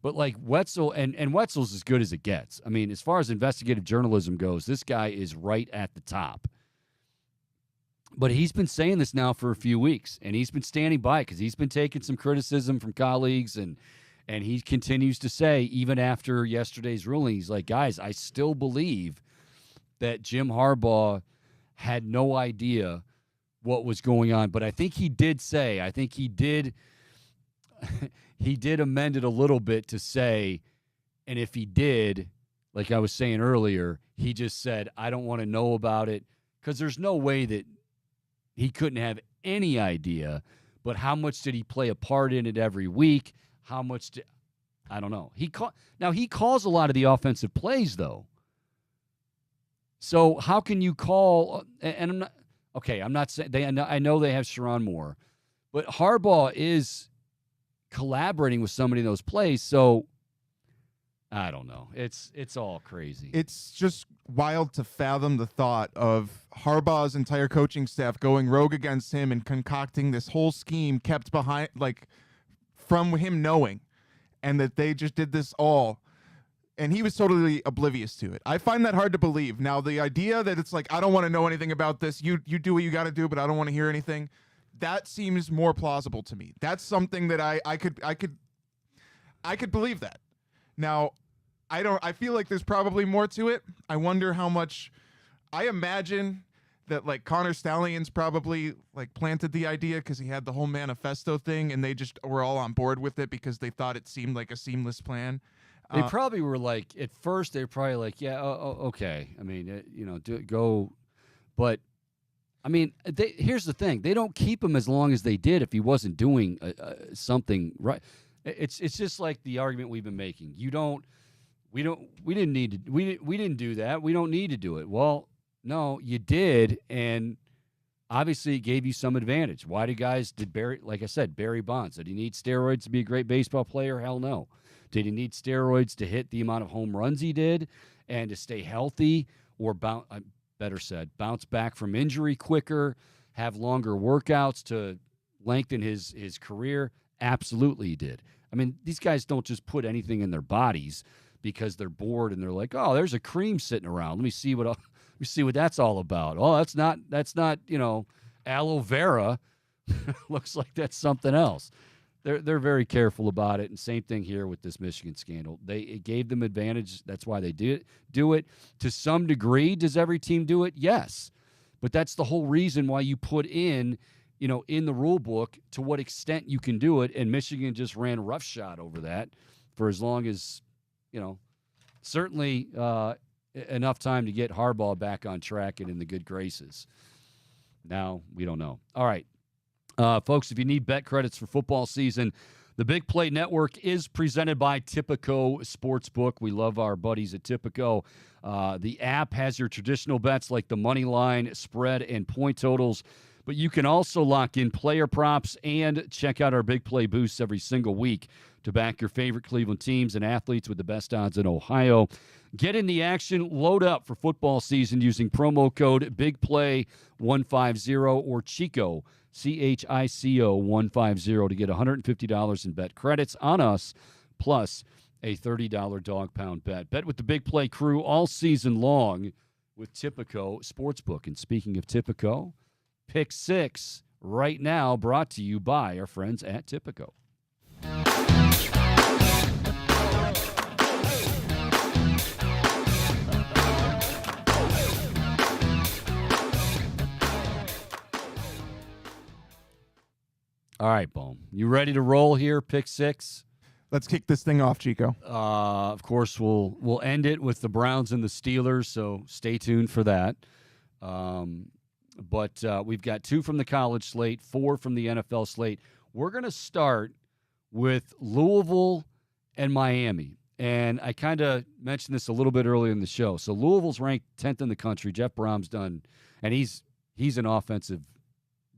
But like Wetzel, and Wetzel's as good as it gets. I mean, as far as investigative journalism goes, this guy is right at the top. But he's been saying this now for a few weeks, and he's been standing by it because he's been taking some criticism from colleagues and he continues to say, even after yesterday's ruling, he's like, guys, I still believe that Jim Harbaugh had no idea what was going on. But I think he did he did amend it a little bit to say, and if he did, like I was saying earlier, he just said, I don't want to know about it, because there's no way that he couldn't have any idea. But how much did he play a part in it every week? How much I don't know. He calls a lot of the offensive plays, though. So how can you call? And I'm not saying I know they have Sharon Moore, but Harbaugh is collaborating with somebody in those plays. So I don't know. It's all crazy. It's just wild to fathom the thought of Harbaugh's entire coaching staff going rogue against him and concocting this whole scheme kept behind, like, from him knowing, and that they just did this all, and he was totally oblivious to it. I find that hard to believe. Now, the idea that it's like, I don't want to know anything about this, you do what you got to do, but I don't want to hear anything, that seems more plausible to me. That's something that I could believe that. Now, I feel like there's probably more to it. I wonder how much. I imagine that like Connor Stalions probably like planted the idea because he had the whole manifesto thing, and they just were all on board with it because they thought it seemed like a seamless plan. They probably were like, at first they were probably like, yeah, okay. I mean, go, but I mean, here's the thing: they don't keep him as long as they did if he wasn't doing something right. It's just like the argument we've been making. We didn't do that. We don't need to do it. Well, no, you did, and obviously it gave you some advantage. Why did Barry Bonds, did he need steroids to be a great baseball player? Hell no. Did he need steroids to hit the amount of home runs he did and to stay healthy, or bounce back from injury quicker, have longer workouts to lengthen his career? Absolutely he did. I mean, these guys don't just put anything in their bodies because they're bored and they're like, oh, there's a cream sitting around. Let me see what that's all about. Oh, that's not aloe vera. Looks like that's something else. They're very careful about it, and same thing here with this Michigan scandal. It gave them advantage. That's why they do it. To some degree, does every team do it? Yes, but that's the whole reason why you put in the rule book to what extent you can do it. And Michigan just ran roughshod over that for as long as certainly enough time to get Harbaugh back on track and in the good graces. Now we don't know. All right. Folks, if you need bet credits for football season, the Big Play Network is presented by Tipico Sportsbook. We love our buddies at Tipico. The app has your traditional bets like the money line, spread, and point totals, but you can also lock in player props and check out our Big Play boosts every single week to back your favorite Cleveland teams and athletes with the best odds in Ohio. Get in the action, load up for football season using promo code BIGPLAY150 or Chico, CHICO 150 to get $150 in bet credits on us, plus a $30 dog pound bet. Bet with the Big Play crew all season long with Tipico Sportsbook. And speaking of Tipico, Pick 6 right now brought to you by our friends at Tipico. All right, Boom. You ready to roll here? Pick 6. Let's kick this thing off, Chico. Of course, we'll end it with the Browns and the Steelers, so stay tuned for that. But we've got 2 from the college slate, 4 from the NFL slate. We're going to start with Louisville and Miami. And I kind of mentioned this a little bit earlier in the show. So Louisville's ranked 10th in the country. Jeff Brom's done, and he's an offensive,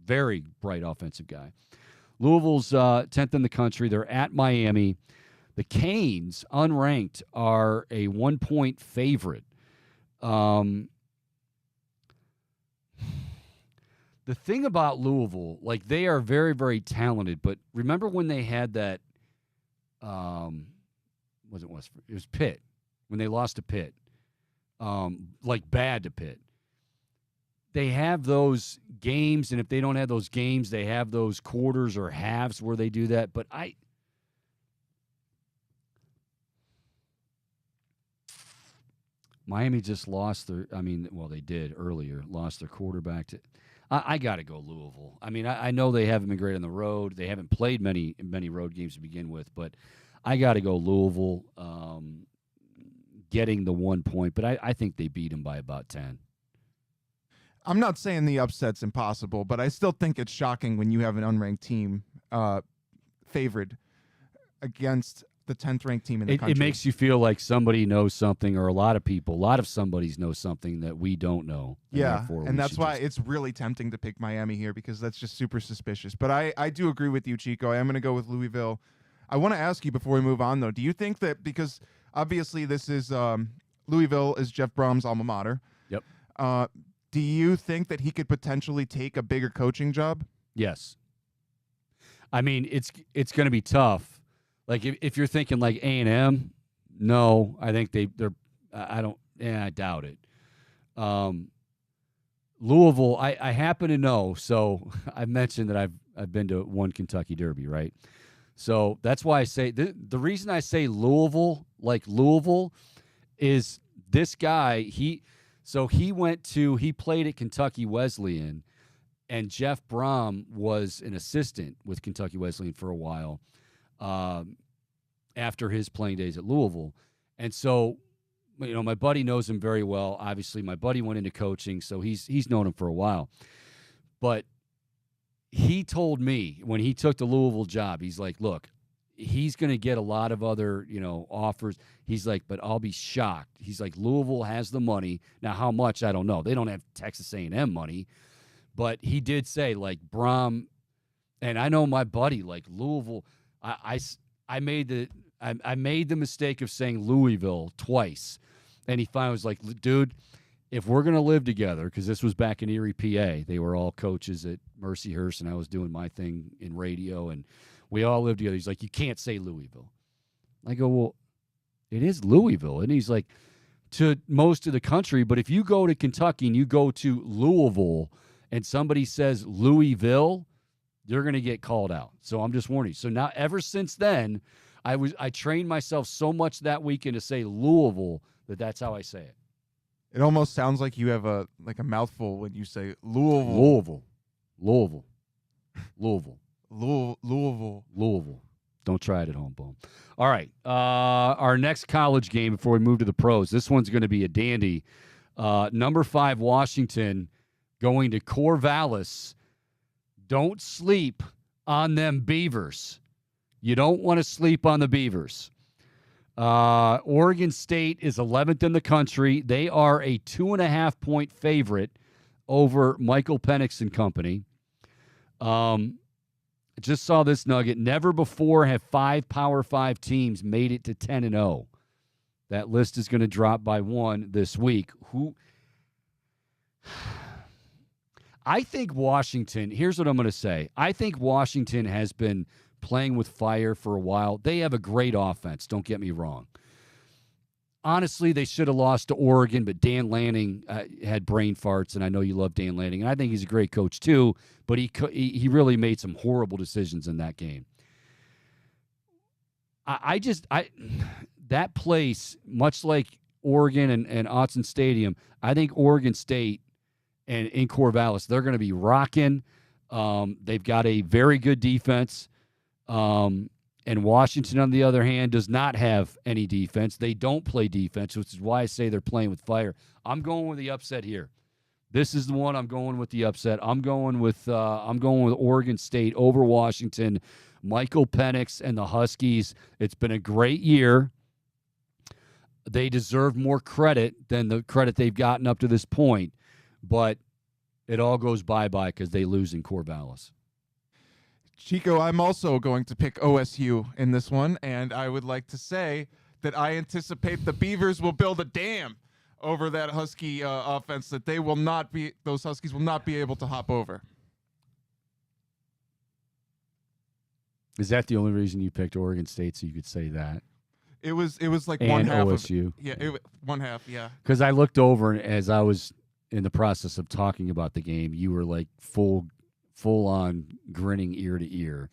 very bright offensive guy. Louisville's 10th in the country. They're at Miami. The Canes, unranked, are a 1-point favorite. The thing about Louisville, like, they are very, very talented. But remember when they had that, it was Pitt, when they lost to Pitt, like bad to Pitt. They have those games, and if they don't have those games, they have those quarters or halves where they do that. But Miami just lost they did earlier, lost their quarterback to. I got to go Louisville. I mean, I know they haven't been great on the road. They haven't played many road games to begin with, but I got to go Louisville getting the 1 point. But I think they beat them by about 10. I'm not saying the upset's impossible, but I still think it's shocking when you have an unranked team favored against the 10th ranked team in the country. It makes you feel like somebody knows something, or a lot of somebody's know something that we don't know. And that's why it's really tempting to pick Miami here, because that's just super suspicious. But I do agree with you, Chico. I am going to go with Louisville. I want to ask you before we move on, though, do you think that, because obviously this is Louisville is Jeff Brom's alma mater. Yep. Do you think that he could potentially take a bigger coaching job? Yes. I mean, it's going to be tough. Like, if you're thinking like A&M, no, I think I doubt it. Louisville, I happen to know. So I've mentioned that I've been to one Kentucky Derby, right? So that's why I say the reason I say Louisville is this guy. He played at Kentucky Wesleyan, and Jeff Brom was an assistant with Kentucky Wesleyan for a while after his playing days at Louisville. And so, my buddy knows him very well. Obviously, my buddy went into coaching, so he's known him for a while. But he told me when he took the Louisville job, he's like, look, he's going to get a lot of other, offers. He's like, but I'll be shocked. He's like, Louisville has the money. Now, how much, I don't know. They don't have Texas A&M money. But he did say, like, Brom, and I know my buddy, like, Louisville, I made the mistake of saying Louisville twice. And he finally was like, dude, if we're going to live together, because this was back in Erie, PA, they were all coaches at Mercyhurst, and I was doing my thing in radio, and we all lived together. He's like, you can't say Louisville. I go, well, it is Louisville. And he's like, to most of the country, but if you go to Kentucky and you go to Louisville and somebody says Louisville, you're going to get called out. So I'm just warning you. So now, ever since then, I trained myself so much that weekend to say Louisville that's how I say it. It almost sounds like you have a mouthful when you say Louisville. Louisville. Don't try it at home, boom. All right. Our next college game before we move to the pros. This one's going to be a dandy. Number 5, Washington, going to Corvallis. Don't sleep on them Beavers. You don't want to sleep on the Beavers. Oregon State is 11th in the country. They are a 2.5-point favorite over Michael Penix and company. I just saw this nugget. Never before have 5 Power 5 teams made it to 10-0. That list is going to drop by 1 this week. I think Washington, here's what I'm going to say. I think Washington has been playing with fire for a while. They have a great offense, don't get me wrong. Honestly, they should have lost to Oregon, but Dan Lanning had brain farts, and I know you love Dan Lanning, and I think he's a great coach too, but he really made some horrible decisions in that game. That place, much like Oregon and Autzen Stadium, I think Oregon State and in Corvallis, they're going to be rocking. They've got a very good defense. And Washington, on the other hand, does not have any defense. They don't play defense, which is why I say they're playing with fire. I'm going with the upset here. This is the one I'm going with the upset. I'm going with Oregon State over Washington. Michael Penix and the Huskies. It's been a great year. They deserve more credit than the credit they've gotten up to this point, but it all goes bye-bye because they lose in Corvallis. Chico, I'm also going to pick OSU in this one, and I would like to say that I anticipate the Beavers will build a dam over that Husky offense that those Huskies will not be able to hop over. Is that the only reason you picked Oregon State, so you could say that? It was like and one half OSU. One half, yeah. Because I looked over, and as I was in the process of talking about the game, you were like full on grinning ear to ear.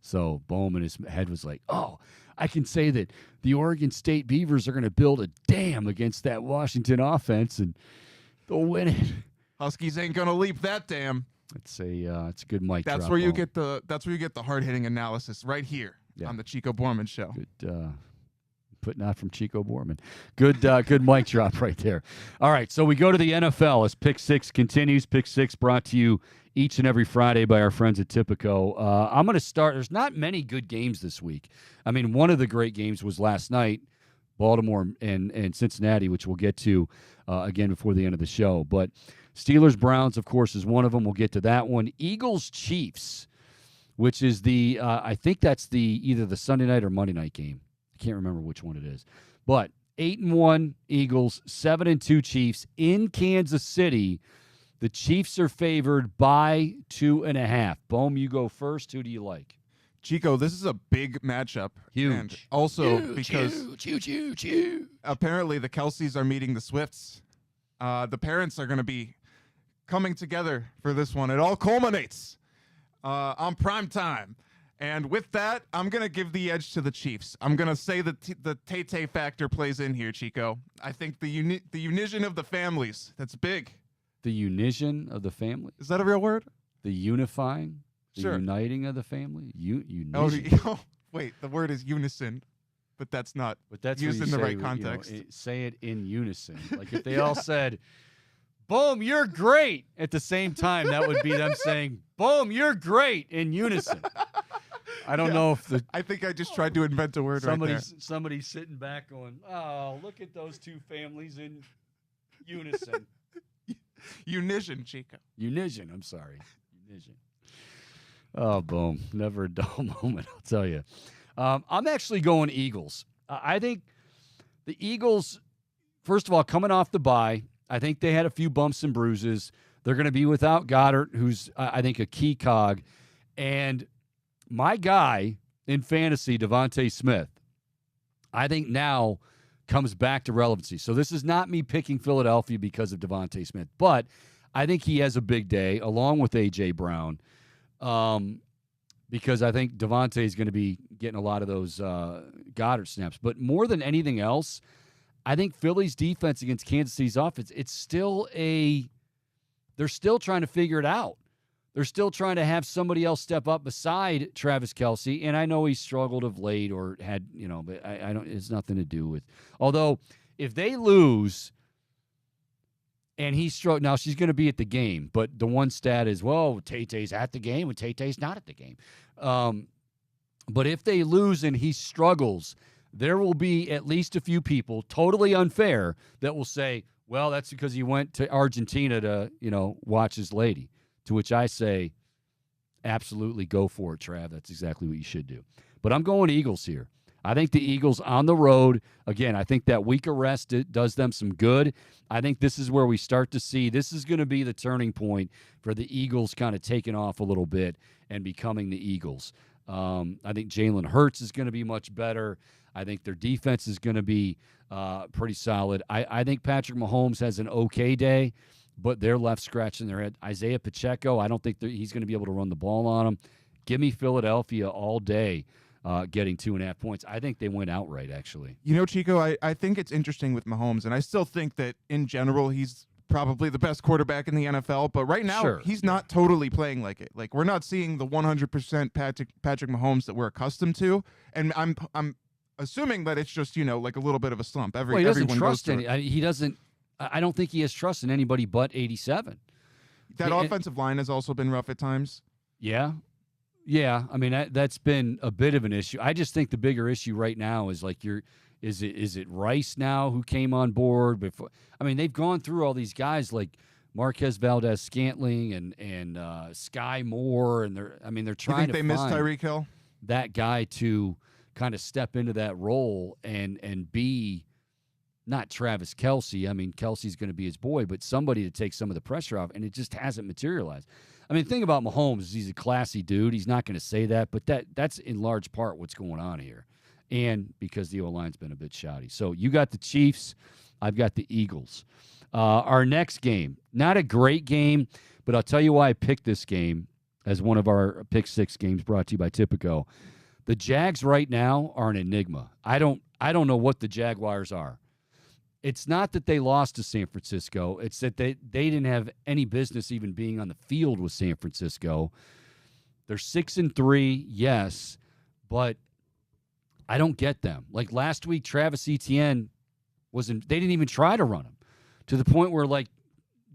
So Bowman, his head was like, oh, I can say that the Oregon State Beavers are going to build a dam against that Washington offense, and they'll win it. Huskies ain't going to leap that dam. It's a good mic drop. That's where you get the hard-hitting analysis right here on the Chico Borman Show. Good, but not from Chico Borman. Good mic drop right there. All right, so we go to the NFL as Pick Six continues. Pick Six brought to you each and every Friday by our friends at Tipico. I'm going to start. There's not many good games this week. I mean, one of the great games was last night, Baltimore and Cincinnati, which we'll get to again before the end of the show. But Steelers-Browns, of course, is one of them. We'll get to that one. Eagles-Chiefs, which is I think that's either the Sunday night or Monday night game. I can't remember which one it is. But 8-1 Eagles, 7-2 Chiefs in Kansas City. The Chiefs are favored by 2.5. Bohm, you go first. Who do you like? Chico, this is a big matchup. Huge. And also because huge. Apparently the Kelseys are meeting the Swifts. The parents are going to be coming together for this one. It all culminates on prime time. And with that, I'm going to give the edge to the Chiefs. I'm going to say that the Tay-Tay factor plays in here, Chico. I think the unition of the families, that's big. The unition of the family? Is that a real word? The unifying? The Sure. uniting of the family? Unition. Oh, wait, the word is unison, but that's not used in the right context. Say it in unison. Like if they all said, Boom, you're great, at the same time, that would be them saying, Boom, you're great, in unison. I don't know if I think I just tried to invent a word right there. Somebody's sitting back going, oh, look at those two families in unison. Unition, Chico. Unition, I'm sorry. Unition. Oh, boom. Never a dull moment, I'll tell you. I'm actually going Eagles. I think the Eagles, first of all, coming off the bye, I think they had a few bumps and bruises. They're going to be without Goddard, who's, I think, a key cog. And my guy in fantasy, Devontae Smith, I think now comes back to relevancy. So this is not me picking Philadelphia because of Devontae Smith, but I think he has a big day along with A.J. Brown, because I think Devontae is going to be getting a lot of those Goddard snaps. But more than anything else, I think Philly's defense against Kansas City's offense, they're still trying to figure it out. They're still trying to have somebody else step up beside Travis Kelce. And I know he struggled of late or had, but I don't, it's nothing to do with, although if they lose and he struggled, now she's going to be at the game, but the one stat is, well, Tay-Tay's at the game and Tay-Tay's not at the game. But if they lose and he struggles, there will be at least a few people, totally unfair, that will say, well, that's because he went to Argentina to, watch his lady. To which I say, absolutely go for it, Trav. That's exactly what you should do. But I'm going Eagles here. I think the Eagles on the road, again, I think that week of rest does them some good. I think this is where we start to see, this is going to be the turning point for the Eagles kind of taking off a little bit and becoming the Eagles. I think Jalen Hurts is going to be much better. I think their defense is going to be pretty solid. I think Patrick Mahomes has an okay day, but they're left scratching their head. Isaiah Pacheco, I don't think he's going to be able to run the ball on him. Give me Philadelphia all day getting 2.5 points. I think they went outright, actually. Chico, I think it's interesting with Mahomes, and I still think that in general he's probably the best quarterback in the NFL, but right now he's not totally playing like it. Like, we're not seeing the 100% Patrick Mahomes that we're accustomed to, and I'm assuming that it's just, like a little bit of a slump. He doesn't trust he doesn't. I don't think he has trust in anybody but 87. That offensive line has also been rough at times. Yeah. I mean, that's been a bit of an issue. I just think the bigger issue right now is like is it Rice now who came on board before? I mean, they've gone through all these guys like Marquez Valdez-Scantling and Sky Moore, and they're trying to find miss Tyreek Hill, that guy to kind of step into that role and be not Travis Kelce. I mean, Kelsey's going to be his boy, but somebody to take some of the pressure off, and it just hasn't materialized. I mean, the thing about Mahomes is he's a classy dude. He's not going to say that, but that's in large part what's going on here, and because the O-line's been a bit shoddy. So you got the Chiefs. I've got the Eagles. Our next game, not a great game, but I'll tell you why I picked this game as one of our Pick 6 games brought to you by Tipico. The Jags right now are an enigma. I don't know what the Jaguars are. It's not that they lost to San Francisco. It's that they didn't have any business even being on the field with San Francisco. They're 6-3, yes, but I don't get them. Like last week, Travis Etienne they didn't even try to run him, to the point where like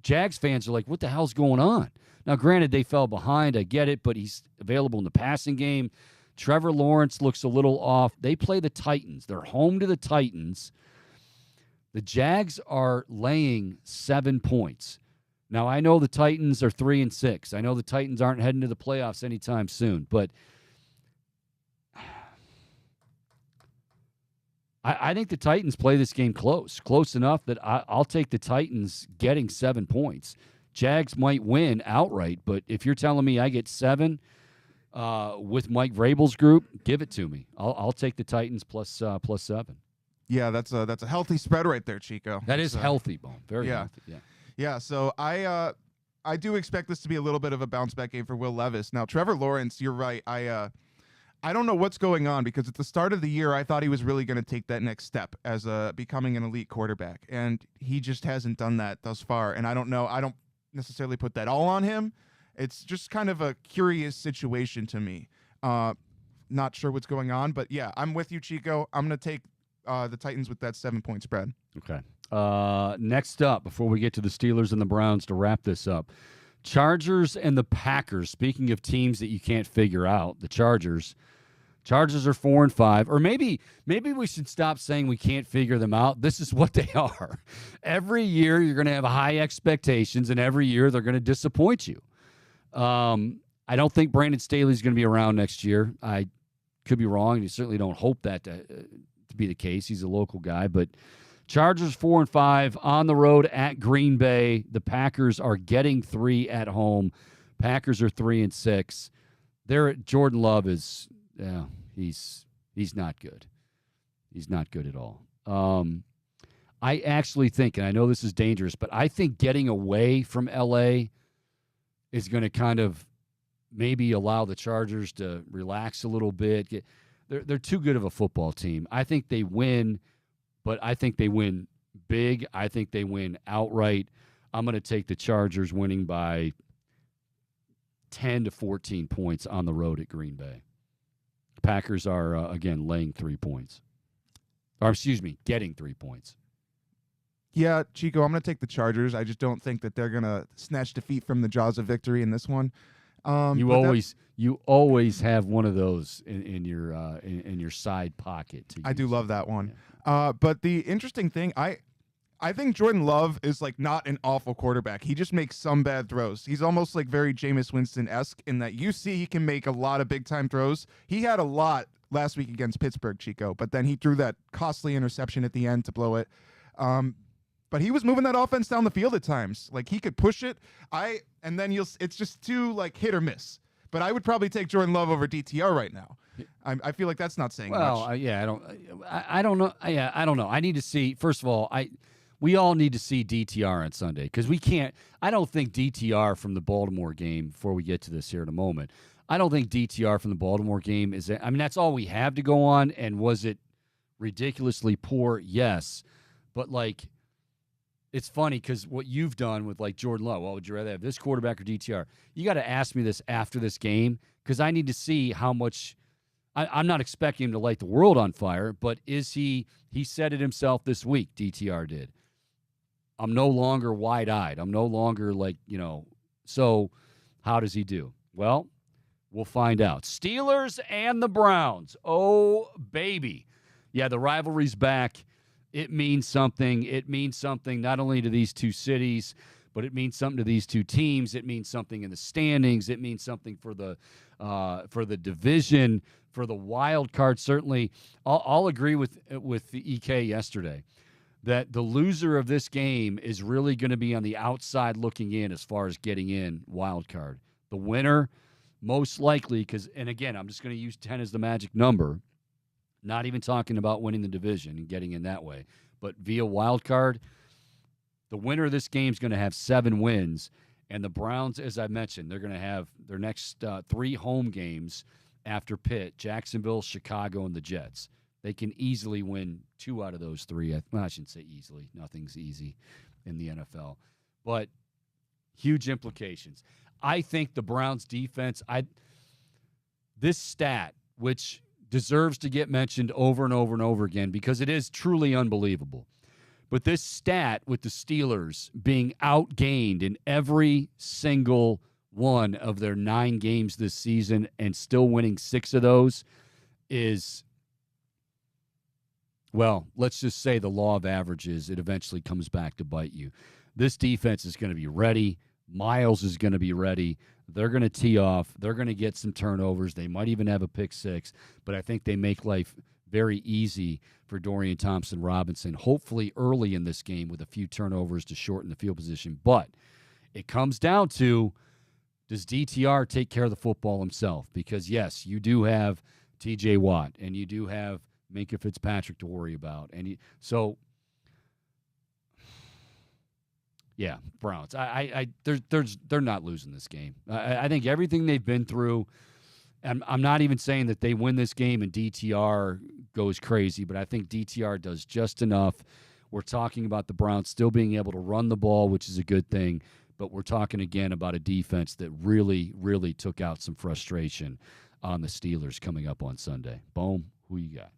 Jags fans are like, what the hell's going on? Now, granted, they fell behind. I get it, but he's available in the passing game. Trevor Lawrence looks a little off. They play the Titans. They're home to the Titans. The Jags are laying 7 points. Now, I know the Titans are 3-6. I know the Titans aren't heading to the playoffs anytime soon, but I think the Titans play this game close enough that I'll take the Titans getting 7 points. Jags might win outright, but if you're telling me I get 7 with Mike Vrabel's group, give it to me. I'll take the Titans plus 7. Yeah, that's a healthy spread right there, Chico. That is healthy, Bone. Very healthy. Yeah. Yeah, so I do expect this to be a little bit of a bounce back game for Will Levis. Now, Trevor Lawrence, you're right. I don't know what's going on, because at the start of the year, I thought he was really going to take that next step as becoming an elite quarterback, and he just hasn't done that thus far. And I don't know. I don't necessarily put that all on him. It's just kind of a curious situation to me. Not sure what's going on, but yeah, I'm with you, Chico. I'm going to take the Titans with that 7-point spread. Okay. Next up, before we get to the Steelers and the Browns to wrap this up, Chargers and the Packers. Speaking of teams that you can't figure out, the Chargers are 4-5, or maybe we should stop saying we can't figure them out. This is what they are. Every year you're going to have high expectations, and every year they're going to disappoint you. I don't think Brandon Staley's going to be around next year. I could be wrong. You certainly don't hope that to be the case. He's a local guy, but Chargers 4-5 on the road at Green Bay. The Packers are getting 3 at home. Packers are 3-6. Jordan Love is he's not good. He's not good at all. I actually think, and I know this is dangerous, but I think getting away from LA is going to kind of maybe allow the Chargers to relax a little bit. They're too good of a football team. I think they win, but I think they win big. I think they win outright. I'm going to take the Chargers winning by 10 to 14 points on the road at Green Bay. Packers are, again, laying 3 points. Or, excuse me, getting 3 points. Yeah, Chico, I'm going to take the Chargers. I just don't think that they're going to snatch defeat from the jaws of victory in this one. You always have one of those in your side pocket. I do love that one. Yeah. But the interesting thing, I think Jordan Love is like not an awful quarterback. He just makes some bad throws. He's almost like very Jameis Winston-esque in that you see he can make a lot of big-time throws. He had a lot last week against Pittsburgh, Chico, but then he threw that costly interception at the end to blow it. But he was moving that offense down the field at times. Like he could push it. And then it's just too like hit or miss. But I would probably take Jordan Love over DTR right now. I feel like that's not saying much. Well, I don't know. Yeah, I don't know. I need to see. First of all, we all need to see DTR on Sunday because we can't. I don't think DTR from the Baltimore game. Before we get to this here in a moment, I don't think DTR from the Baltimore game is. I mean, that's all we have to go on. And was it ridiculously poor? Yes, but like. It's funny because what you've done with like Jordan Love, well, would you rather have this quarterback or DTR? You got to ask me this after this game because I need to see how much. I'm not expecting him to light the world on fire, but is he? He said it himself this week. DTR did. I'm no longer wide-eyed. I'm no longer like So, how does he do? Well, we'll find out. Steelers and the Browns. Oh baby, yeah, the rivalry's back. It means something. It means something not only to these two cities, but it means something to these two teams. It means something in the standings. It means something for the division, for the wild card. Certainly, I'll agree with the EK yesterday that the loser of this game is really going to be on the outside looking in as far as getting in wild card. The winner, most likely, and again, I'm just going to use 10 as the magic number. Not even talking about winning the division and getting in that way. But via wild card, the winner of this game is going to have 7 wins. And the Browns, as I mentioned, they're going to have their next 3 home games after Pitt, Jacksonville, Chicago, and the Jets. They can easily win 2 out of those 3. I shouldn't say easily. Nothing's easy in the NFL. But huge implications. I think the Browns defense, this stat, which deserves to get mentioned over and over and over again because it is truly unbelievable. But this stat with the Steelers being outgained in every single one of their 9 games this season and still winning 6 of those is, well, let's just say the law of averages. It eventually comes back to bite you. This defense is going to be ready. Miles is going to be ready. They're going to tee off. They're going to get some turnovers. They might even have a pick 6, but I think they make life very easy for Dorian Thompson-Robinson, hopefully early in this game with a few turnovers to shorten the field position. But it comes down to, does DTR take care of the football himself? Because, yes, you do have T.J. Watt, and you do have Minkah Fitzpatrick to worry about. Yeah, Browns. They're not losing this game. I think everything they've been through, and I'm not even saying that they win this game and DTR goes crazy, but I think DTR does just enough. We're talking about the Browns still being able to run the ball, which is a good thing, but we're talking again about a defense that really, really took out some frustration on the Steelers coming up on Sunday. Boom, who you got?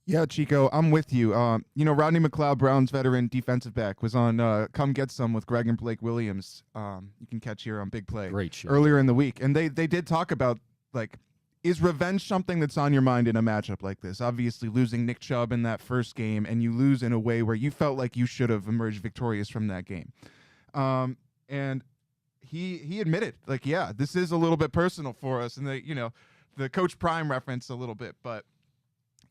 Yeah, Chico, I'm with you. Rodney McLeod, Browns veteran defensive back, was on Come Get Some with Greg and Blake Williams. You can catch here on Big Play. Great show. Earlier in the week. And they did talk about, like, is revenge something that's on your mind in a matchup like this? Obviously, losing Nick Chubb in that first game, and you lose in a way where you felt like you should have emerged victorious from that game. And he admitted, like, yeah, this is a little bit personal for us. And, the Coach Prime reference a little bit, but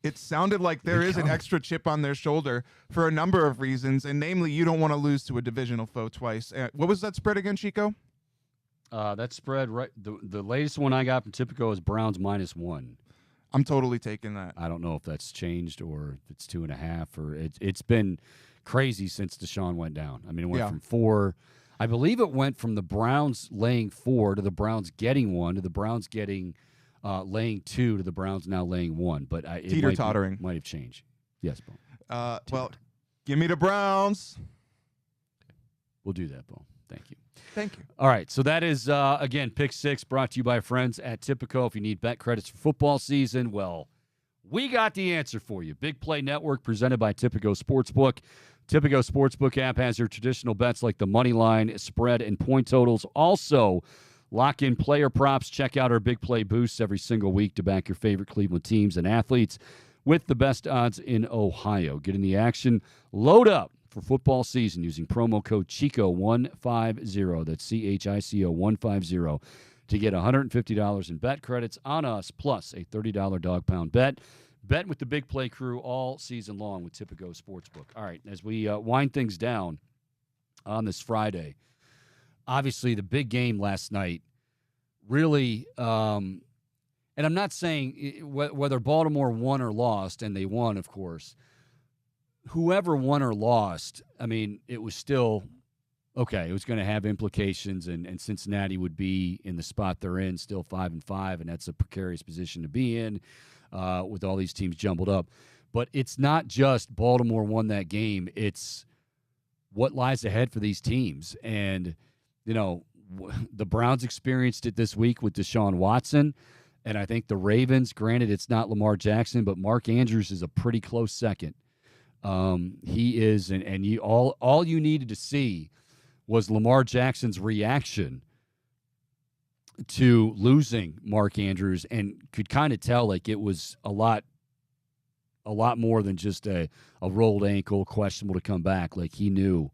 It sounded like there is an extra chip on their shoulder for a number of reasons, and namely, you don't want to lose to a divisional foe twice. What was that spread again, Chico? That spread, right? The latest one I got from Typico is Browns -1. I'm totally taking that. I don't know if that's changed or if it's 2.5 or it's been crazy since Deshaun went down. I mean, it went from 4. I believe it went from the Browns laying 4 to the Browns getting 1 to the Browns getting laying 2 to the Browns now laying 1. But it teeter-tottering might have changed. Yes, Bo. Well, give me the Browns. We'll do that, Bo. Thank you. Thank you. All right, so that is, again, Pick 6 brought to you by friends at Typico. If you need bet credits for football season, well, we got the answer for you. Big Play Network presented by Typico Sportsbook. Typico Sportsbook app has your traditional bets like the money line, spread, and point totals. Also, lock in player props. Check out our Big Play boosts every single week to back your favorite Cleveland teams and athletes with the best odds in Ohio. Get in the action. Load up for football season using promo code CHICO150. That's CHICO150 to get $150 in bet credits on us plus a $30 dog pound bet. Bet with the Big Play crew all season long with Typico Sportsbook. All right, as we wind things down on this Friday, obviously the big game last night really, and I'm not saying whether Baltimore won or lost, and they won, of course. Whoever won or lost, I mean, it was still okay. It was going to have implications, and Cincinnati would be in the spot they're in, still 5-5, and that's a precarious position to be in with all these teams jumbled up. But it's not just Baltimore won that game. It's what lies ahead for these teams. And, you know, the Browns experienced it this week with Deshaun Watson, and I think the Ravens, granted it's not Lamar Jackson, but Mark Andrews is a pretty close second. He is, and you all you needed to see was Lamar Jackson's reaction to losing Mark Andrews, and could kind of tell like it was a lot more than just a rolled ankle, questionable to come back. Like he knew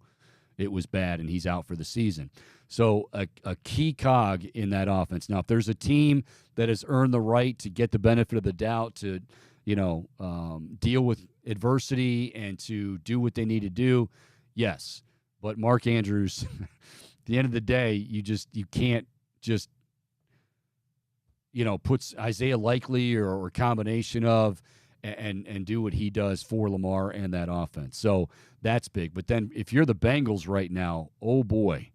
it was bad, and he's out for the season. So a key cog in that offense. Now, if there's a team that has earned the right to get the benefit of the doubt to, deal with adversity and to do what they need to do, yes. But Mark Andrews, at the end of the day, you can't just, put Isaiah Likely or a combination of and do what he does for Lamar and that offense. So that's big. But then if you're the Bengals right now, oh boy,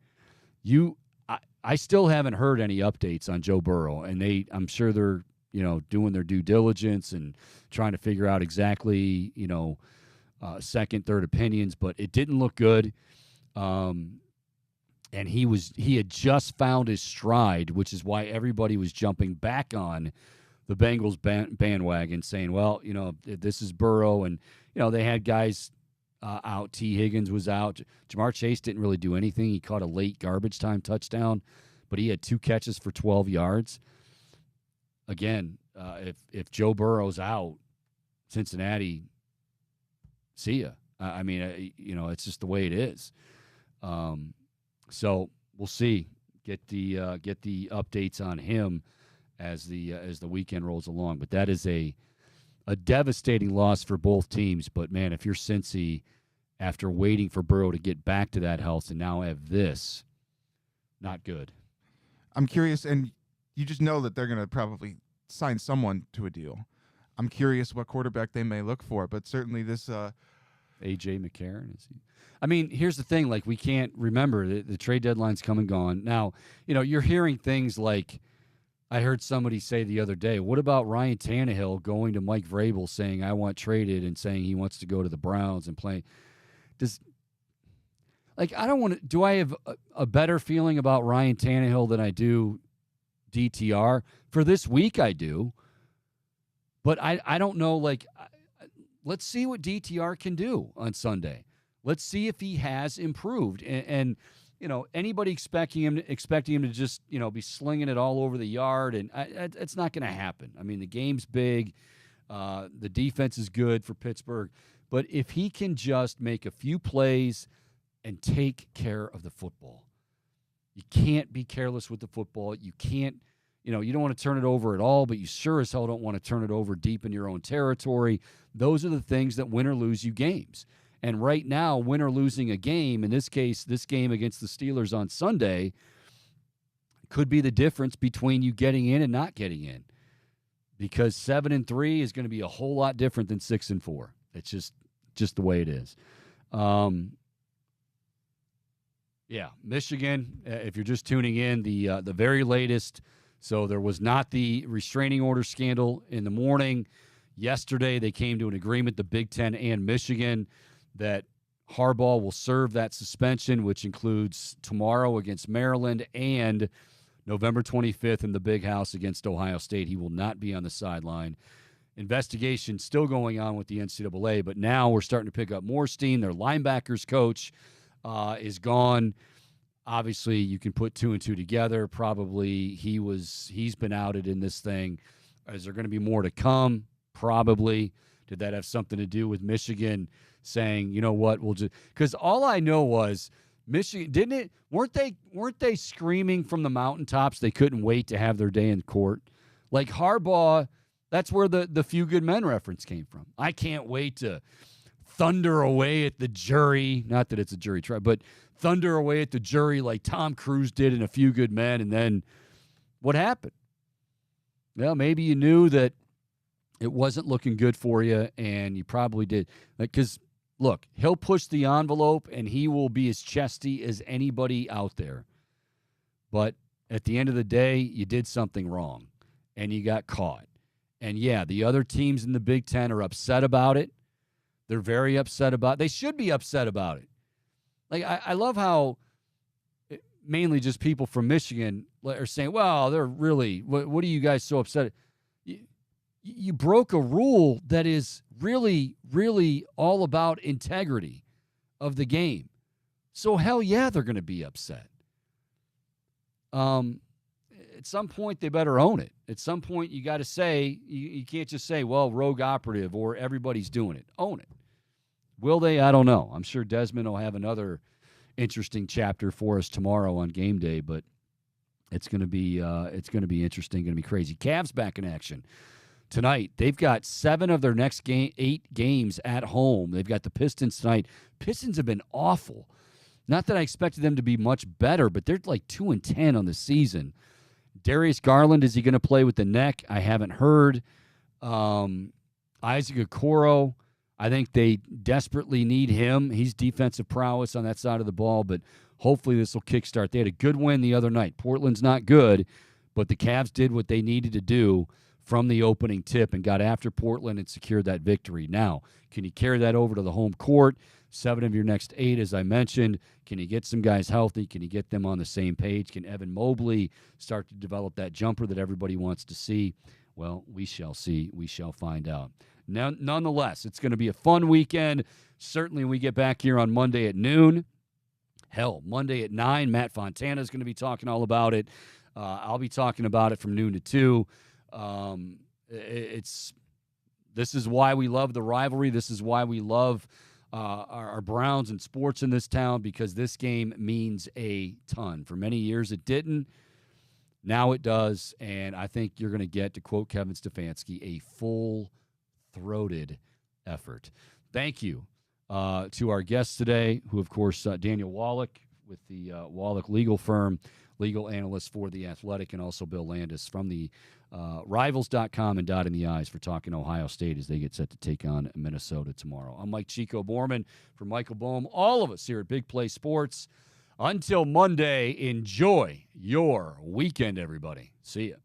I still haven't heard any updates on Joe Burrow, and I'm sure they're doing their due diligence and trying to figure out exactly second, third opinions. But it didn't look good. And he had just found his stride, which is why everybody was jumping back on the Bengals bandwagon, saying, well, this is Burrow. And, they had guys out. T. Higgins was out. Jamar Chase didn't really do anything. He caught a late garbage time touchdown, but he had 2 catches for 12 yards. Again, if Joe Burrow's out, Cincinnati, see ya. I mean, it's just the way it is. So we'll see. Get the updates on him as the weekend rolls along. But that is a devastating loss for both teams. But man, if you're Cincy, after waiting for Burrow to get back to that health and now have this, not good. I'm curious, and you just know that they're going to probably sign someone to a deal. I'm curious what quarterback they may look for, but certainly this A.J. McCarron, is he? I mean, here's the thing. Like, we can't remember the trade deadline's come and gone. Now, you're hearing things like, I heard somebody say the other day, what about Ryan Tannehill going to Mike Vrabel saying, I want traded, and saying he wants to go to the Browns and play? I don't want to, do I have a better feeling about Ryan Tannehill than I do DTR? For this week, I do. But I don't know, let's see what DTR can do on Sunday. Let's see if he has improved. And anybody expecting him to just, be slinging it all over the yard, and it's not going to happen. I mean, the game's big. The defense is good for Pittsburgh. But if he can just make a few plays and take care of the football, you can't be careless with the football. You can't, you don't want to turn it over at all, but you sure as hell don't want to turn it over deep in your own territory. Those are the things that win or lose you games. And right now, win or losing a game, in this case, this game against the Steelers on Sunday, could be the difference between you getting in and not getting in. Because 7-3 is going to be a whole lot different than 6-4. It's just the way it is. Yeah, Michigan, if you're just tuning in, the very latest. So there was not the restraining order scandal in the morning. Yesterday, they came to an agreement, the Big Ten and Michigan, that Harbaugh will serve that suspension, which includes tomorrow against Maryland and November 25th in the Big House against Ohio State. He will not be on the sideline. Investigation still going on with the NCAA, but now we're starting to pick up more steam. Their linebackers coach is gone. Obviously, you can put 2 and 2 together. Probably he's been outed in this thing. Is there going to be more to come? Probably. Did that have something to do with Michigan saying, you know what, we'll just – because all I know was Michigan – didn't it – weren't they screaming from the mountaintops they couldn't wait to have their day in court? Like Harbaugh, that's where the Few Good Men reference came from. I can't wait to thunder away at the jury. Not that it's a jury trial, but thunder away at the jury like Tom Cruise did in A Few Good Men. And then what happened? Well, maybe you knew that it wasn't looking good for you, and you probably did. Because, look, he'll push the envelope, and he will be as chesty as anybody out there. But at the end of the day, you did something wrong, and you got caught. And, yeah, the other teams in the Big Ten are upset about it. They're very upset about it. They should be upset about it. Like, I love how mainly just people from Michigan are saying, well, they're really, what are you guys so upset? You broke a rule that is really, really all about integrity of the game. So, hell yeah, they're going to be upset. At some point, they better own it. At some point, you got to say, you can't just say, well, rogue operative or everybody's doing it. Own it. Will they? I don't know. I'm sure Desmond will have another interesting chapter for us tomorrow on game day, but it's going to be interesting, going to be crazy. Cavs back in action tonight. They've got 7 of their next 8 games at home. They've got the Pistons tonight. Pistons have been awful. Not that I expected them to be much better, but they're like 2-10 on the season. Darius Garland, is he going to play with the neck? I haven't heard. Isaac Okoro, I think they desperately need him. He's defensive prowess on that side of the ball, but hopefully this will kickstart. They had a good win the other night. Portland's not good, but the Cavs did what they needed to do from the opening tip and got after Portland and secured that victory. Now, can you carry that over to the home court? 7 of your next 8, as I mentioned. Can you get some guys healthy? Can you get them on the same page? Can Evan Mobley start to develop that jumper that everybody wants to see? Well, we shall see. We shall find out. Now, nonetheless, it's going to be a fun weekend. Certainly, we get back here on Monday at noon. Hell, Monday at 9, Matt Fontana is going to be talking all about it. I'll be talking about it from noon to 2. This is why we love the rivalry. This is why we love our Browns and sports in this town, because this game means a ton. For many years, it didn't. Now it does, and I think you're going to get, to quote Kevin Stefanski, a full-throated effort. Thank you to our guests today, who, of course, Daniel Wallach with the Wallach Legal Firm, legal analyst for The Athletic, and also Bill Landis from the Rivals.com and Dotting the I's for talking Ohio State as they get set to take on Minnesota tomorrow. I'm Mike Chico Borman for Michael Bohm, all of us here at Big Play Sports. Until Monday, enjoy your weekend, everybody. See ya.